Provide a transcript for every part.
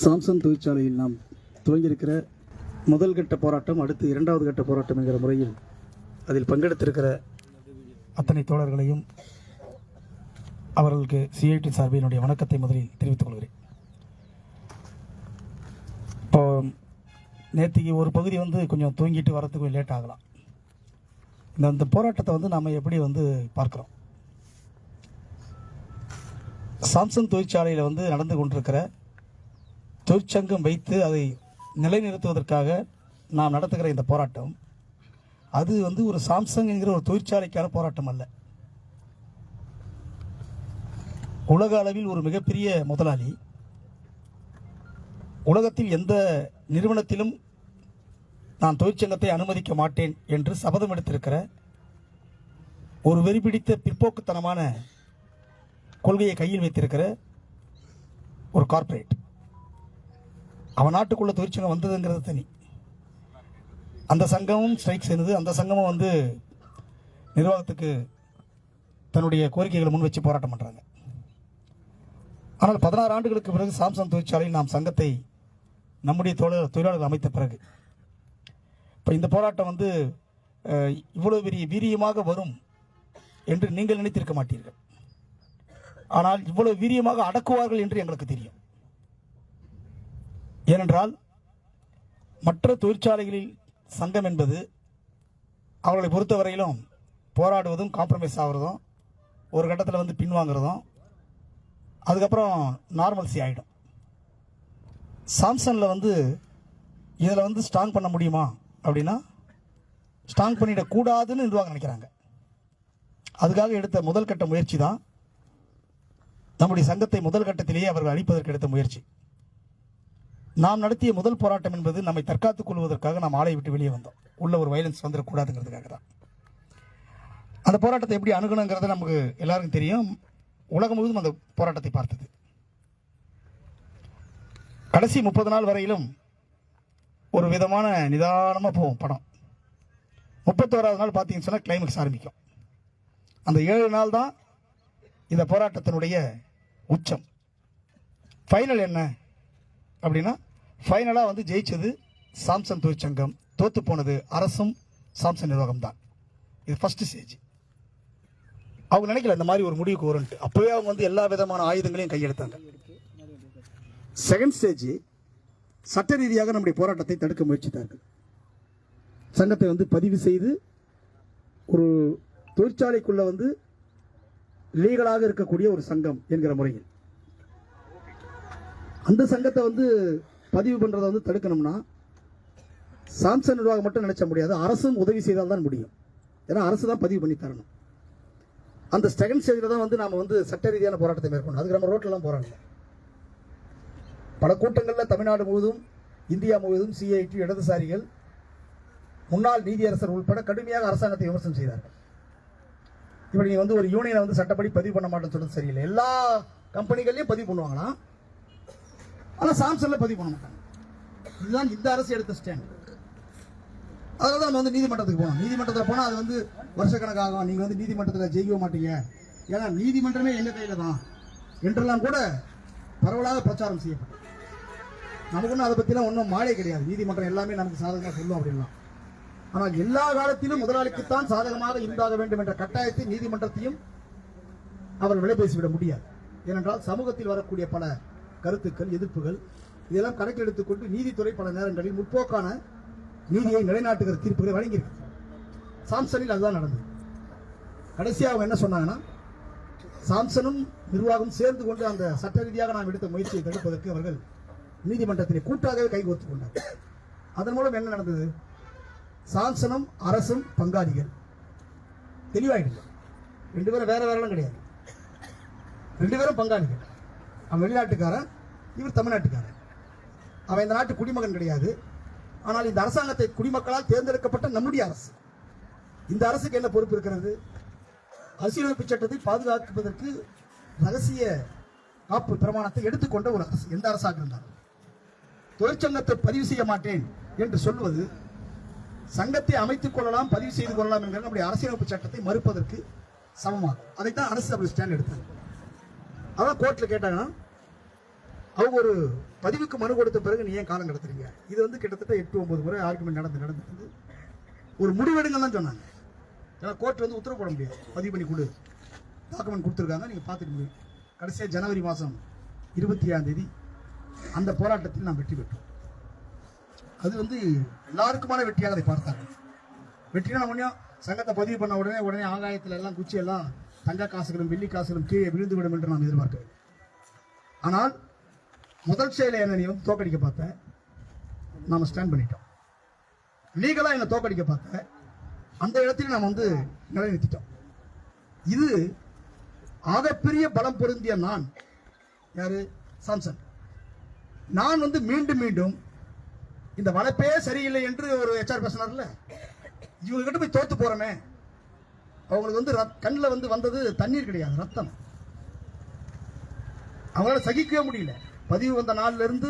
Samsung தொழிற்சாலையில் நாம் துவங்கியிருக்கிற முதல் கட்ட போராட்டம், அடுத்து இரண்டாவது கட்ட போராட்டம் என்கிற முறையில் அதில் பங்கெடுத்திருக்கிற அத்தனை தோழர்களையும் அவர்களுக்கு சிஐடி சார்பில் என்னுடைய வணக்கத்தை முதலில் தெரிவித்துக் கொள்கிறேன். இப்போ நேற்றுக்கு ஒரு பகுதி கொஞ்சம் தூங்கிட்டு வரத்துக்கு கொஞ்சம் லேட் ஆகலாம். இந்த போராட்டத்தை நாம் எப்படி பார்க்குறோம். சாம்சங் தொழிற்சாலையில் நடந்து கொண்டிருக்கிற தொழிற்சங்கம் வைத்து அதை நிலைநிறுத்துவதற்காக நாம் நடத்துகிற இந்த போராட்டம், அது ஒரு சாம்சங் என்கிற ஒரு தொழிற்சாலைக்கான போராட்டம் அல்ல. உலக அளவில் ஒரு மிகப்பெரிய முதலாளி, உலகத்தில் எந்த நிறுவனத்திலும் நான் தொழிற்சங்கத்தை அனுமதிக்க மாட்டேன் என்று சபதம் எடுத்திருக்கிற ஒரு வெறிபிடித்த பிற்போக்குத்தனமான கொள்கையை கையில் வைத்திருக்கிற ஒரு கார்ப்பரேட், அவன் நாட்டுக்குள்ள தொழிற்சங்கம் வந்ததுங்கிறது தனி. அந்த சங்கமும் ஸ்ட்ரைக் செய்தது. அந்த சங்கமும் நிர்வாகத்துக்கு தன்னுடைய கோரிக்கைகளை முன் வச்சு போராட்டம் பண்ணுறாங்க. ஆனால் 16 ஆண்டுகளுக்கு பிறகு சாம்சங் தொழிற்சாலையில் நாம் சங்கத்தை நம்முடைய தொழிலாளர்கள் அமைத்த பிறகு இப்போ இந்த போராட்டம் இவ்வளவு பெரிய வீரியமாக வரும் என்று நீங்கள் நினைத்திருக்க மாட்டீர்கள். ஆனால் இவ்வளவு வீரியமாக அடக்குவார்கள் என்று எங்களுக்கு தெரியும். ஏனென்றால் மற்ற தொழிற்சாலைகளில் சங்கம் என்பது அவர்களை பொறுத்தவரையிலும் போராடுவதும் காம்ப்ரமைஸ் ஆகிறதும் ஒரு கட்டத்தில் பின்வாங்கிறதும் அதுக்கப்புறம் நார்மல்சி ஆகிடும். சாம்சங்கில் இதில் ஸ்ட்ராங் பண்ண முடியுமா அப்படின்னா ஸ்ட்ராங் பண்ணிடக்கூடாதுன்னு நிர்வாகம் நினைக்கிறாங்க. அதுக்காக எடுத்த முதல் கட்ட முயற்சி தான் நம்முடைய சங்கத்தை முதல் கட்டத்திலேயே அவர்கள் அழிப்பதற்கு எடுத்த முயற்சி. நாம் நடத்திய முதல் போராட்டம் என்பது நம்மை தற்காத்துக் கொள்வதற்காக நாம் ஆலை விட்டு வெளியே வந்தோம். உள்ள ஒரு வயலன்ஸ் வந்துடக்கூடாதுங்கிறதுக்காக தான். அந்த போராட்டத்தை எப்படி அணுகணுங்கிறத நமக்கு எல்லாருக்கும் தெரியும். உலகம் முழுவதும் அந்த போராட்டத்தை பார்த்தது. கடைசி 30 நாள் வரையிலும் ஒரு விதமான நிதானமாக போகும் படம். 31வது நாள் பார்த்தீங்கன்னு சொன்னால் கிளைமேக்ஸ் ஆரம்பிக்கும். அந்த 7 நாள் தான் இந்த போராட்டத்தினுடைய உச்சம். ஃபைனல் என்ன அப்படின்னா, ஃபைனலாக ஜெயிச்சது சாம்சங் தொழிற்சங்கம், தோத்து போனது அரசும் சாம்சங் நிர்வாகம் தான். இது ஃபர்ஸ்ட் ஸ்டேஜ். அவங்க நினைக்கல இந்த மாதிரி ஒரு முடிவுக்கு வரும்ட்டு. அப்போவே அவங்க எல்லா விதமான ஆயுதங்களையும் கையெழுத்தாங்க. செகண்ட் ஸ்டேஜ், சட்ட ரீதியாக நம்முடைய போராட்டத்தை தடுக்க முயற்சித்தார்கள். சங்கத்தை பதிவு செய்து ஒரு தொழிற்சாலைக்குள்ள லீகலாக இருக்கக்கூடிய ஒரு சங்கம் என்கிற முறையில் அந்த சங்கத்தை பதிவு பண்றதை தடுக்கணும்னா சாம்சங் நிர்வாகம் மட்டும் நினைச்ச முடியாது, அரசும் உதவி செய்தால் தான் முடியும். ஏன்னா அரசு தான் பதிவு பண்ணி தரணும். அந்த செகண்ட் ஸ்டேஜில் தான் நாம சட்ட ரீதியான போராட்டத்தை மேற்கொண்டோம். அதுக்கு நம்ம ரோட்லலாம் போராடல. பல கூட்டங்களில் தமிழ்நாடு முழுவதும் இந்தியா முழுவதும் சிஐடி இடதுசாரிகள், முன்னாள் நீதியரசர் உட்பட கடுமையாக அரசாங்கத்தை விமர்சனம் செய்தார்கள். இப்படி நீ ஒரு யூனியனை சட்டப்படி பதிவு பண்ண மாட்டேன்னு சொல்றது சரியில்லை. எல்லா கம்பெனிகள்லையும் பதிவு பண்ணுவாங்களாம், ஆனால் சாம்சங்ல பதிவு பண்ண மாட்டாங்க. இதுதான் இந்த அரசு எடுத்த ஸ்டாண்ட். அதனால தான் நம்ம நீதிமன்றத்துக்கு போனோம். நீதிமன்றத்தில் போனால் அது வருஷக்கணக்காகும். நீங்கள் நீதிமன்றத்தில் ஜெயிக்க மாட்டீங்க, ஏன்னா நீதிமன்றமே எங்கள் கையில் தான் என்றெல்லாம் கூட பரவலாக பிரச்சாரம் செய்யப்பட்டது. நமக்கு ஒன்றும் அதை பற்றிலாம் ஒன்றும் மாலை கிடையாது. நீதிமன்றம் எல்லாமே நமக்கு சாதகமாக சொல்லும் அப்படின்லாம். ஆனால் எல்லா காலத்திலும் முதலாளிக்குத்தான் சாதகமாக இருந்தாக வேண்டும் என்ற கட்டாயத்தை நீதிமன்றத்தையும் அவர் விலை பேசிவிட முடியாது. ஏனென்றால் சமூகத்தில் வரக்கூடிய பல கருத்துக்கள், எதிர்ப்புகள் இதெல்லாம் கணக்கில் எடுத்துக்கொண்டு நீதித்துறை பல நேரங்களில் முற்போக்கான நீதியை நிலைநாட்டுகிற தீர்ப்புகளை வழங்கியிருக்கு. சாம்சனில் அதுதான் நடந்தது. கடைசியாக அவங்க என்ன சொன்னாங்கன்னா, சாம்சனும் நிர்வாகம் சேர்ந்து கொண்டு அந்த சட்ட ரீதியாக நாம் எடுத்த முயற்சியை தடுப்பதற்கு அவர்கள் நீதிமன்றத்திலே கூட்டாகவே கைகோர்த்துக் கொண்டார். அதன் மூலம் என்ன நடந்தது? சாம்சனும் அரசும் பங்காளிகள். தெளிவாயிடுங்க. 2 பேரும் வேற வேறலாம் கிடையாது. 2 பேரும் பங்காளிகள். அவன் வெளிநாட்டுக்காரன், இவர் தமிழ்நாட்டுக்காரன். அவன் இந்த நாட்டு குடிமகன் கிடையாது. ஆனால் இந்த அரசாங்கத்தை குடிமக்களால் தேர்ந்தெடுக்கப்பட்ட நம்முடைய அரசு. இந்த அரசுக்கு என்ன பொறுப்பு இருக்கிறது? அரசியலமைப்பு சட்டத்தை பாதுகாப்பதற்கு ரகசிய காப்பு பிரமாணத்தை எடுத்துக்கொண்ட ஒரு அரசு, எந்த அரசாக இருந்தாலும். தொழிற்சங்கத்தை பதிவு செய்ய மாட்டேன் என்று சொல்வது சங்கத்தை அமைத்துக் கொள்ளலாம், பதிவு செய்து கொள்ளலாம் என்கிற நம்முடைய அரசியலமைப்பு சட்டத்தை மறுப்பதற்கு சமமாகும். அதைத்தான் அரசு அப்படி ஸ்டாண்ட் எடுத்தது. அதான் கோர்ட்ல கேட்டாங்கன்னா அவங்க ஒரு பதிவுக்கு மனு கொடுத்த பிறகு நீ ஏன் காலம் கடத்துறீங்க? இது வந்து கிட்டத்தட்ட 8-9 முறை ஆர்குமெண்ட் நடந்து ஒரு முடிவெடுங்கன்னு தான் சொன்னாங்க. ஏன்னா கோர்ட் வந்து உத்தரவு போட முடியாது, பதிவு பண்ணி கொடு, டாக்குமெண்ட் கொடுத்துருக்காங்க, நீங்கள் பார்த்துக்க முடியும். கடைசியாக ஜனவரி மாதம் 27ஆம் தேதி அந்த போராட்டத்தில் நாம் வெற்றி பெற்றோம். அது வந்து எல்லாருக்குமான வெற்றியாக அதை பார்த்தாங்க. வெற்றினா நம்ம சங்கத்தை பதிவு பண்ண உடனே ஆகாயத்தில் எல்லாம் குச்சி எல்லாம் தங்க காசுகளும் வெள்ளி காசுகளும் கீழே விழுந்து விடும் என்று நாம் எதிர்பார்க்கிறோம். ஆனால் முதல் செயலை என்ன, நீ வந்து தோக்கடிக்க பார்த்த, நாம ஸ்டாண்ட் பண்ணிட்டோம். லீகலா என்ன தோக்கடிக்க பார்த்த, அந்த இடத்துல நாம் வந்து நிலைநிறுத்திட்டோம். இது ஆகப்பெரிய பலம் பொருந்திய நான் யாரு, சாம்சன். நான் வந்து மீண்டும் மீண்டும் இந்த வளப்பே சரியில்லை என்று ஒரு HR பேசினார்ல, இவங்க கிட்ட போய் தோத்து போறமே. அவங்களுக்கு வந்து கண்ணில் வந்து வந்தது தண்ணீர் கிடையாது, ரத்தம். அவங்களால சகிக்கவே முடியல. பதிவு வந்த நாள்ல இருந்து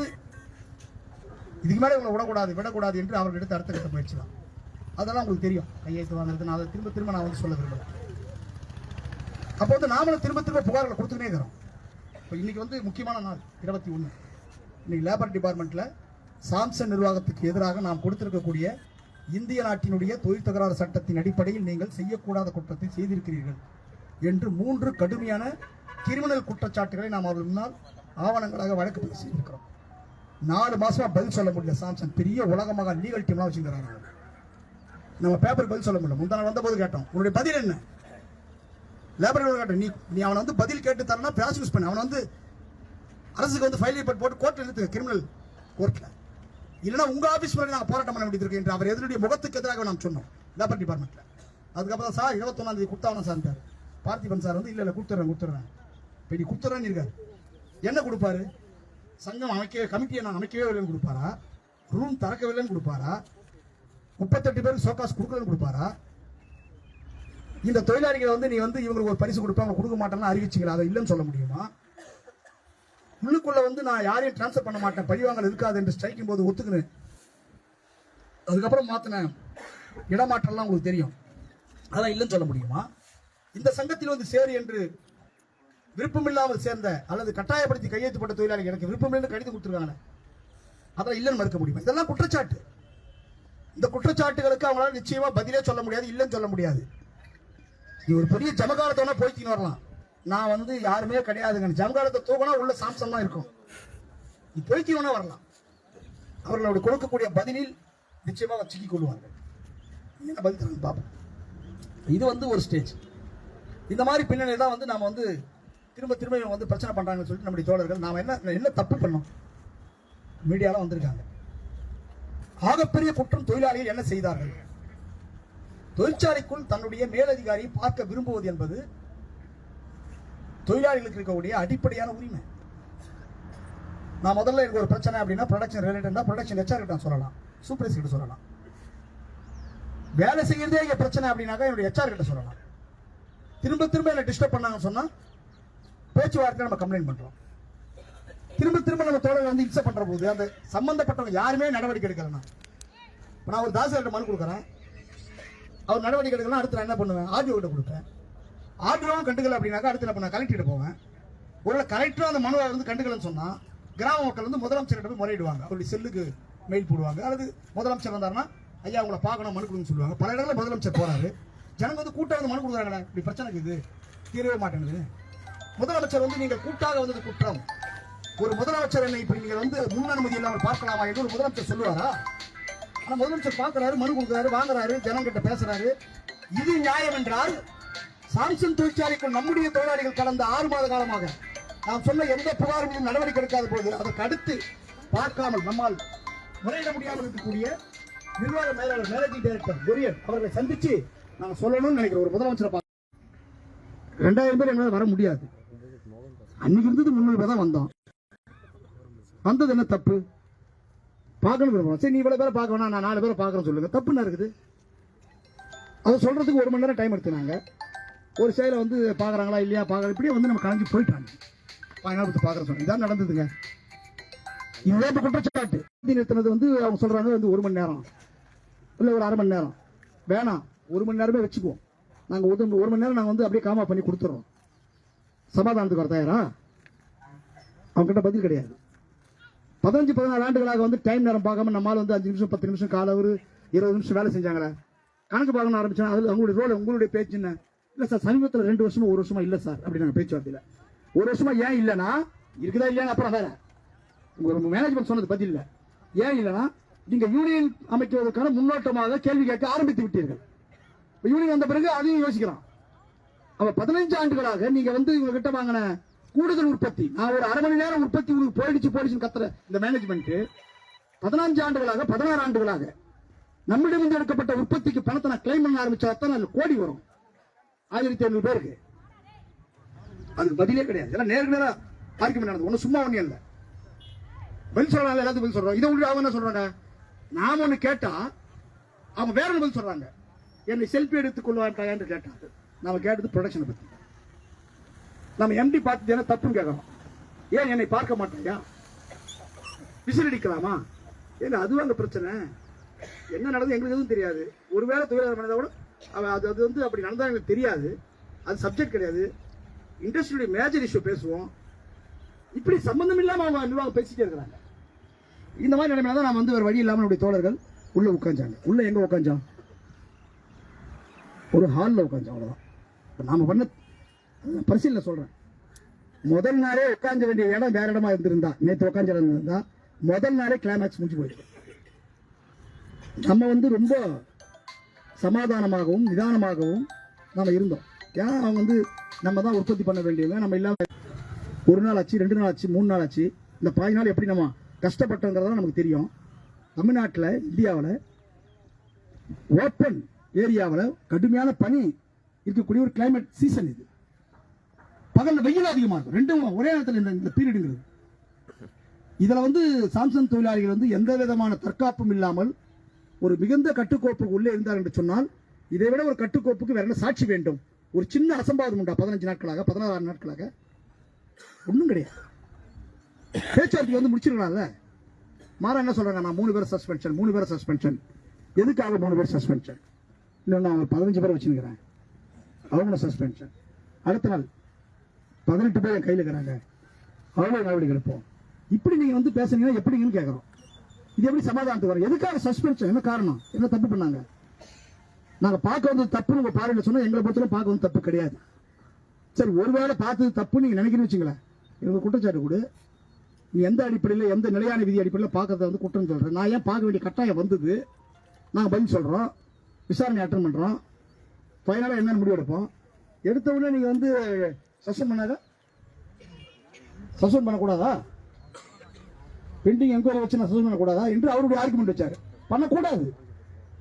இதுக்கு மேலே இவங்களை விடக்கூடாது என்று அவர்கள் எடுத்து அடுத்த கட்ட முயற்சி தான். அதெல்லாம் உங்களுக்கு தெரியும், கையெழுத்து வாங்குறது. நான் அதை திரும்ப நான் வந்து சொல்ல விரும்பல. அப்போ வந்து நாமளும் திரும்ப புகார்களை கொடுத்துக்கிட்டே இருக்கிறோம். இப்போ இன்னைக்கு வந்து முக்கியமான நாள் 21. இன்னைக்கு லேபர் டிபார்ட்மெண்ட்ல சாம்சன் நிர்வாகத்துக்கு எதிராக நாம் கொடுத்திருக்கக்கூடிய இந்திய நாட்டினுடைய தொழில் தகராறு சட்டத்தின் அடிப்படையில் நீங்கள் செய்யக்கூடாத குற்றத்தை செய்திருக்கிறீர்கள் என்று 3 கடுமையான கிரிமினல் குற்றச்சாட்டுகளை நாம் அவர்கள் முன்னால் ஆவணங்களாக வழக்கு பதிவு செய்திருக்கிறோம். 4 மாசமா பதில் சொல்ல முடியல. சாம்சன் பெரிய உலகமாக லீகல் டீம்லாம் வச்சுக்கிறாங்க. நம்ம பேப்பர் பதில் சொல்ல முடியல. முந்தான வந்த போது கேட்டோம், உன்னுடைய பதில் என்ன? லேபர் கேட்டோம், நீ அவனை வந்து பதில் கேட்டு தரனா ப்ராசிக்யூட் பண்ண, அவனை வந்து அரசுக்கு வந்து ஃபைல் ரிப்போர்ட் போட்டு கோர்ட்டில் நிறுத்து, கிரிமினல் கோர்ட்ல. இல்லைன்னா உங்க ஆபீஸ் வரை நாங்கள் போராட்டம் பண்ண வேண்டியது இருக்கு என்று அவர் எதிரடைய முகத்துக்கு எதிராக நாம் சொன்னோம் லேபர் டிபார்ட்மெண்ட்ல. அதுக்கப்புறம் சார் 21ஆம் தேதி கொடுத்தாவணும் சார். பார்த்திபன் சார் வந்து இல்ல கொடுத்துறேன் இப்போ நீ கொடுத்துறேன்னு இருக்காரு. என்ன கொடுப்பாரு? சங்கம் கமிட்டியை நான் அமைக்கவே இல்லைன்னு கொடுப்பாரா? ரூம் திறக்கவில்லைன்னு கொடுப்பாரா? 38 பேருக்கு சோகாஸ் கொடுக்கலன்னு கொடுப்பாரா? இந்த தொழிலாளிகளை வந்து நீ வந்து இவங்களுக்கு ஒரு பரிசு கொடுப்பாங்க, கொடுக்க மாட்டேன்னு அறிவிச்சிங்களா? அதை இல்லைன்னு சொல்ல முடியுமா? உள்ளுக்குள்ள வந்து நான் யாரையும் டிரான்ஸ்ஃபர் பண்ண மாட்டேன், பழிவாங்கல் இருக்காது என்று ஸ்ட்ரைக்கும் போது ஒத்துக்குன்னு அதுக்கப்புறம் மாத்தின இடமாற்றம்லாம் உங்களுக்கு தெரியும். அதான் இல்லைன்னு சொல்ல முடியுமா? இந்த சங்கத்தில் வந்து சேரு என்று விருப்பமில்லாமல் சேர்ந்த அல்லது கட்டாயப்படுத்தி கையெழுத்துப்பட்ட தொழிலாளி எனக்கு விருப்பமில்லை கடிதம் கொடுத்துருக்காங்க, அதான் இல்லைன்னு மறுக்க முடியுமா? இதெல்லாம் குற்றச்சாட்டு. இந்த குற்றச்சாட்டுகளுக்கு அவங்களால நிச்சயமா பதிலே சொல்ல முடியாது, இல்லைன்னு சொல்ல முடியாது. நீ ஒரு பெரிய ஜமகாலத்தோட போய்த்தின்னு வரலாம், நான் வந்து யாருமே கிடையாதுங்க. ஜமகாலத்தை தூக்கினா உள்ள சாம்சம் தான் இருக்கும். நீ போய்த்தினா வரலாம், அவர்கள் அப்படி கொடுக்கக்கூடிய பதிலில் நிச்சயமாக சிக்கிக் கொள்வார்கள். என்ன பதில் தரணும் பாப்போம். இது வந்து ஒரு ஸ்டேஜ். இந்த மாதிரி பின்னணி தான் வந்து நாம வந்து திரும்ப இவங்க வந்து பிரச்சனை பண்றாங்கன்னு சொல்லிட்டு நம்முடைய தோழர்கள் நாம என்ன தப்பு பண்ணோம்? மீடியாலாம் வந்திருக்காங்க. ஆகப்பெரிய குற்றம் தொழிலாளிகள் என்ன செய்தார்கள்? தொழிற்சாலைக்குள் தன்னுடைய மேலதிகாரியை பார்க்க விரும்புவது என்பது தொழிலாளிகளுக்கு இருக்கக்கூடிய அடிப்படையான உரிமை. நான் முதல்ல எனக்கு ஒரு பிரச்சனை அப்படின்னா ப்ரொடக்ஷன் ரிலேட்டடா ப்ரொடக்ஷன் HR கிட்ட சொல்லலாம், சூப்பர்வைசர் கிட்ட சொல்லலாம். வேலை செய்யறதே இங்க பிரச்சனை அப்படின்னாக்கா என்னுடைய HR கிட்ட சொல்லலாம். திரும்ப என்ன டிஸ்டர்ப் பண்ணாங்கன்னு சொன்னா பேச்சுவார்த்தை நம்ம கம்ப்ளைண்ட் பண்றோம். திரும்ப நம்ம தோழர்கள் வந்து இன்செப்ட் பண்ற போது அந்த சம்பந்தப்பட்டவங்க யாருமே நடவடிக்கை எடுக்கலன்னா, நான் ஒரு தாசில்தார்கிட்ட மனு கொடுக்குறேன், அவர் நடவடிக்கை எடுக்கலாம், அடுத்து நான் என்ன பண்ணுவேன்? ஆர்டிஓ கிட்ட கொடுப்பேன். ஆர்டிஓவும் கண்டுக்கல அப்படின்னாக்கா அடுத்து என்ன பண்ண? கலெக்டர் போவேன். ஒருவேளை கலெக்டரும் அந்த மனுவை வந்து கண்டுக்கலன்னு சொன்னா கிராம மக்கள் வந்து முதலமைச்சர்கிட்ட போய் முறையிடுவாங்க, அவருடைய செல்லுக்கு மெயில் போடுவாங்க. அல்லது முதலமைச்சர் வந்தாருன்னா ஐயா உங்களை பார்க்கணும் மனு கொடுன்னு சொல்லுவாங்க. பல இடங்களில் முதலமைச்சர் போறாரு, ஜனங்க வந்து கூட்டம் வந்து மனு கொடுக்குறாங்களே, இப்படி பிரச்சனைக்கு இது தீரவே மாட்டேங்குது. முதலமைச்சர் வந்து நீங்க கூட்டாக வந்தது குற்றம், ஒரு முதலமைச்சர் என்னை இப்படி நீங்க வந்து முன் அனுமதி இல்லாமல் பார்க்கலாமா என்று ஒரு முதலமைச்சர் சொல்லுவாரா? ஆனா முதலமைச்சர் பார்க்கிறாரு, மனு கொடுக்குறாரு, வாங்குறாரு, ஜனங்கிட்ட பேசுறாரு. இது நியாயம் என்றால் சாம்சன் தொழிற்சாலைக்குள் நம்முடைய தொழிலாளிகள் கடந்த 6 மாத காலமாக நாம் சொன்ன எந்த புகாரும் மீது நடவடிக்கை எடுக்காத போது அதற்கு அடுத்து பார்க்காமல் நம்மால் முறையிட முடியாமல் இருக்கக்கூடிய நிர்வாக மேலாளர் மேனேஜிங் டைரக்டர் கொரியன் அவர்களை சந்திச்சு நாங்கள் சொல்லணும்னு நினைக்கிறோம். ஒரு முதலமைச்சரை 2000 பேர் எங்களால் வர முடியாது. அன்னைக்கு இருந்தது 300 பேர் தான் வந்தோம். வந்தது என்ன தப்பு? பார்க்கணும் விரும்புவோம். சரி, நீ இவ்வளவு பேரை பார்க்க வேணா, நான் 4 பேரை பார்க்கறேன்னு சொல்லுங்க, தப்புன்னு இருக்குது. அதை சொல்றதுக்கு 1 மணி நேரம் டைம் எடுத்துனாங்க. ஒரு செயலை வந்து பார்க்குறாங்களா இல்லையா பார்க்குற இப்படியே வந்து நம்ம கலஞ்சி போயிட்டாங்க. 15 பார்க்குற சொன்னோம், இதான் நடந்ததுங்க. இதுதான் இப்போ குற்றச்சாட்டு. நிறுத்தினது வந்து அவங்க சொல்றாங்க வந்து 1 மணி நேரம் இல்லை ஒரு 1/2 மணி நேரம் வேணாம், 1 மணி நேரமே வச்சுக்குவோம். நாங்கள் 1 மணி நேரம் நாங்கள் வந்து அப்படியே காமா பண்ணி கொடுத்துட்றோம். சமாதானத்துக்கு வர தயாரா? அவங்க கிட்ட பதில் கிடையாது. 15-14 ஆண்டுகளாக வந்து டைம் நேரம் பார்க்காம நம்மால் வந்து 5 நிமிஷம் 10 நிமிஷம் காலை ஒரு 20 நிமிஷம் வேலை செஞ்சாங்களே, கணக்கு பார்க்கணும் ஆரம்பிச்சா அது அவங்களுடைய ரோல், உங்களுடைய பேச்சு என்ன? இல்லை சார் சமீபத்தில் 2 வருஷமா 1 வருஷமா இல்லை சார் அப்படி நாங்கள் பேச்சுவார்த்தையில் 1 வருஷமா ஏன் இல்லைன்னா இருக்குதா இல்லையான்னு அப்புறம் வேற உங்க மேனேஜ்மெண்ட் சொன்னது பதில் இல்லை. ஏன் இல்லைன்னா நீங்க யூனியன் அமைக்கிறதுக்கான முன்னோட்டமாக கேள்வி கேட்க ஆரம்பித்து விட்டீர்கள். யூனியன் வந்த பிறகு அதையும் யோசிக்கிறான். அவ 15 ஆண்டுகளாக நீங்க வந்து இவங்க கிட்ட வாங்கின கூடுதல் உற்பத்தி, நான் ஒரு அரை மணி நேரம் உற்பத்தி உங்களுக்கு போயிடுச்சுன்னு கத்துற இந்த மேனேஜ்மெண்ட் 15 ஆண்டுகளாக 16 ஆண்டுகளாக நம்மிடமிருந்து எடுக்கப்பட்ட உற்பத்திக்கு பணத்தை நான் கிளைம் பண்ண ஆரம்பிச்சா தான் கோடி வரும் 1500 பேருக்கு. அதுக்கு பதிலே கிடையாது. எல்லாம் நேருக்கு நேரம் ஆர்குமெண்ட் நடந்தது. ஒண்ணு சும்மா ஒண்ணு இல்லை. பதில் சொல்றாங்க, எல்லாத்துக்கும் பதில் சொல்றாங்க. இதை உங்களுக்கு அவங்க என்ன சொல்றாங்க, நாம ஒண்ணு கேட்டா அவங்க வேற ஒன்று பதில் சொல்றாங்க. என்னை செல்ஃபி எடுத்துக் கொள்வான்ட்டு கேட்டாங்க. நாம கேட்டது ப்ரொடக்ஷனை பத்தி. நம்ம எம்டி பார்த்து தப்புன்னு கேட்கறோம். ஏன் என்னை பார்க்க மாட்டாயா, விசில் அடிக்கலாமா? ஏன்னா அதுவும் அந்த பிரச்சனை. என்ன நடந்தது எங்களுக்கு எதுவும் தெரியாது. ஒருவேளை தொழிலாளர் மனிதா கூட அது வந்து அப்படி நடந்தா எங்களுக்கு தெரியாது. அது சப்ஜெக்ட் கிடையாது. இண்டஸ்ட்ரியுடைய மேஜர் இஷ்யூ பேசுவோம். இப்படி சம்பந்தம் இல்லாம அவங்க நிர்வாகம் பேசிட்டே இருக்கிறாங்க. இந்த மாதிரி நிலைமையில தான் நாம வந்து ஒரு வழி இல்லாம நம்முடைய தோழர்கள் உள்ள உட்காந்தாங்க. உள்ள எங்க உட்காந்தோம்? ஒரு ஹாலில் உட்காந்தோம். அவ்வளவுதான். நாம பண்ண பரிசீலனை சொல்றேன். முதல் நாளே உட்கார்ந்து வேண்டிய இடம் வேற இடமா இருந்திருந்தா, நேற்று உட்காந்து இருந்தா முதல் நாளே கிளைமேக்ஸ் முடிஞ்சு போயிருக்கு. நம்ம வந்து ரொம்ப சமாதானமாகவும் நிதானமாகவும் நாம இருந்தோம். ஏன்னா அவங்க வந்து நம்ம தான் உற்பத்தி பண்ண வேண்டியவங்க. நம்ம இல்லாம 1 நாள் ஆச்சு, 2 நாள் ஆச்சு, 3 நாள் ஆச்சு. இந்த 10 நாள் எப்படி நம்ம கஷ்டப்பட்டோங்கிறதா நமக்கு தெரியும். தமிழ்நாட்டில், இந்தியாவில் ஓப்பன் ஏரியாவில் கடுமையான பனி இருக்கக்கூடிய ஒரு கிளைமேட் சீசன் இது. பகல்ல வெயில் அதிகமா இருக்கும். ரெண்டும் ஒரே நேரத்தில் இந்த பீரியடுங்கிறது. இதுல வந்து சாம்சங் தொழிலாளிகள் வந்து எந்த விதமான தற்காப்பும் இல்லாமல் ஒரு மிகுந்த கட்டுக்கோப்புக்கு உள்ளே இருந்தார் என்று சொன்னால், இதை விட ஒரு கட்டுக்கோப்புக்கு வேற என்ன சாட்சி வேண்டும்? ஒரு சின்ன அசம்பாதம் உண்டா? 15 நாட்களாக 16 நாட்களாக ஒன்றும் கிடையாது. பேச்சுவார்த்தை வந்து முடிச்சிருக்கலாம்ல. மாறா என்ன சொல்றாங்க, நான் 3 பேர் சஸ்பென்ஷன், 3 பேர் சஸ்பென்ஷன். எதுக்காக 3 பேர் சஸ்பென்ஷன்? இல்லை நான் 15 பேர் வச்சுருக்கிறேன், அவங்க சஸ்பென்ஷன். அடுத்த நாள் 18 பேர் என் கையில் இருக்கிறாங்க, அவ்வளோ நடவடிக்கை எடுப்போம். இப்படி நீங்க வந்து பேசுனீங்கன்னா எப்படிங்கன்னு கேட்கறோம். இது எப்படி சமாதானத்துக்கு வரும்? எதுக்காக சஸ்பென்ஷன்? என்ன காரணம்? என்ன தப்பு பண்ணாங்க? நாங்க பார்க்க வந்து தப்புன்னு உங்க பார்வையில் சொன்னா எங்களை பொறுத்தவரை பார்க்க வந்து தப்பு கிடையாது. சரி, ஒருவேளை பார்த்தது தப்பு நீங்க நினைக்கிறீன்னு வச்சுங்களேன், எங்க குற்றச்சாட்டு கூட நீ எந்த அடிப்படையில், எந்த நிலையான விதி அடிப்படையில் பார்க்கறத வந்து குற்றம் சொல்றேன். நான் ஏன் பார்க்க வேண்டிய கட்டாயம் வந்தது? நாங்க பதில் சொல்றோம், விசாரணை அட்டன் பண்றோம், ஃபைனலா என்னன்னு முடிவு எடுப்போம். எடுத்த உடனே நீங்க வந்து சஸ்பெண்ட் பண்ணாத, சஸ்பெண்ட் பண்ணக்கூடாதா? பெண்டிங் என்கொயரி வச்சு நான் சஸ்பெண்ட் பண்ணக்கூடாதா என்று அவருடைய ஆர்குமெண்ட் வச்சாரு. பண்ணக்கூடாது.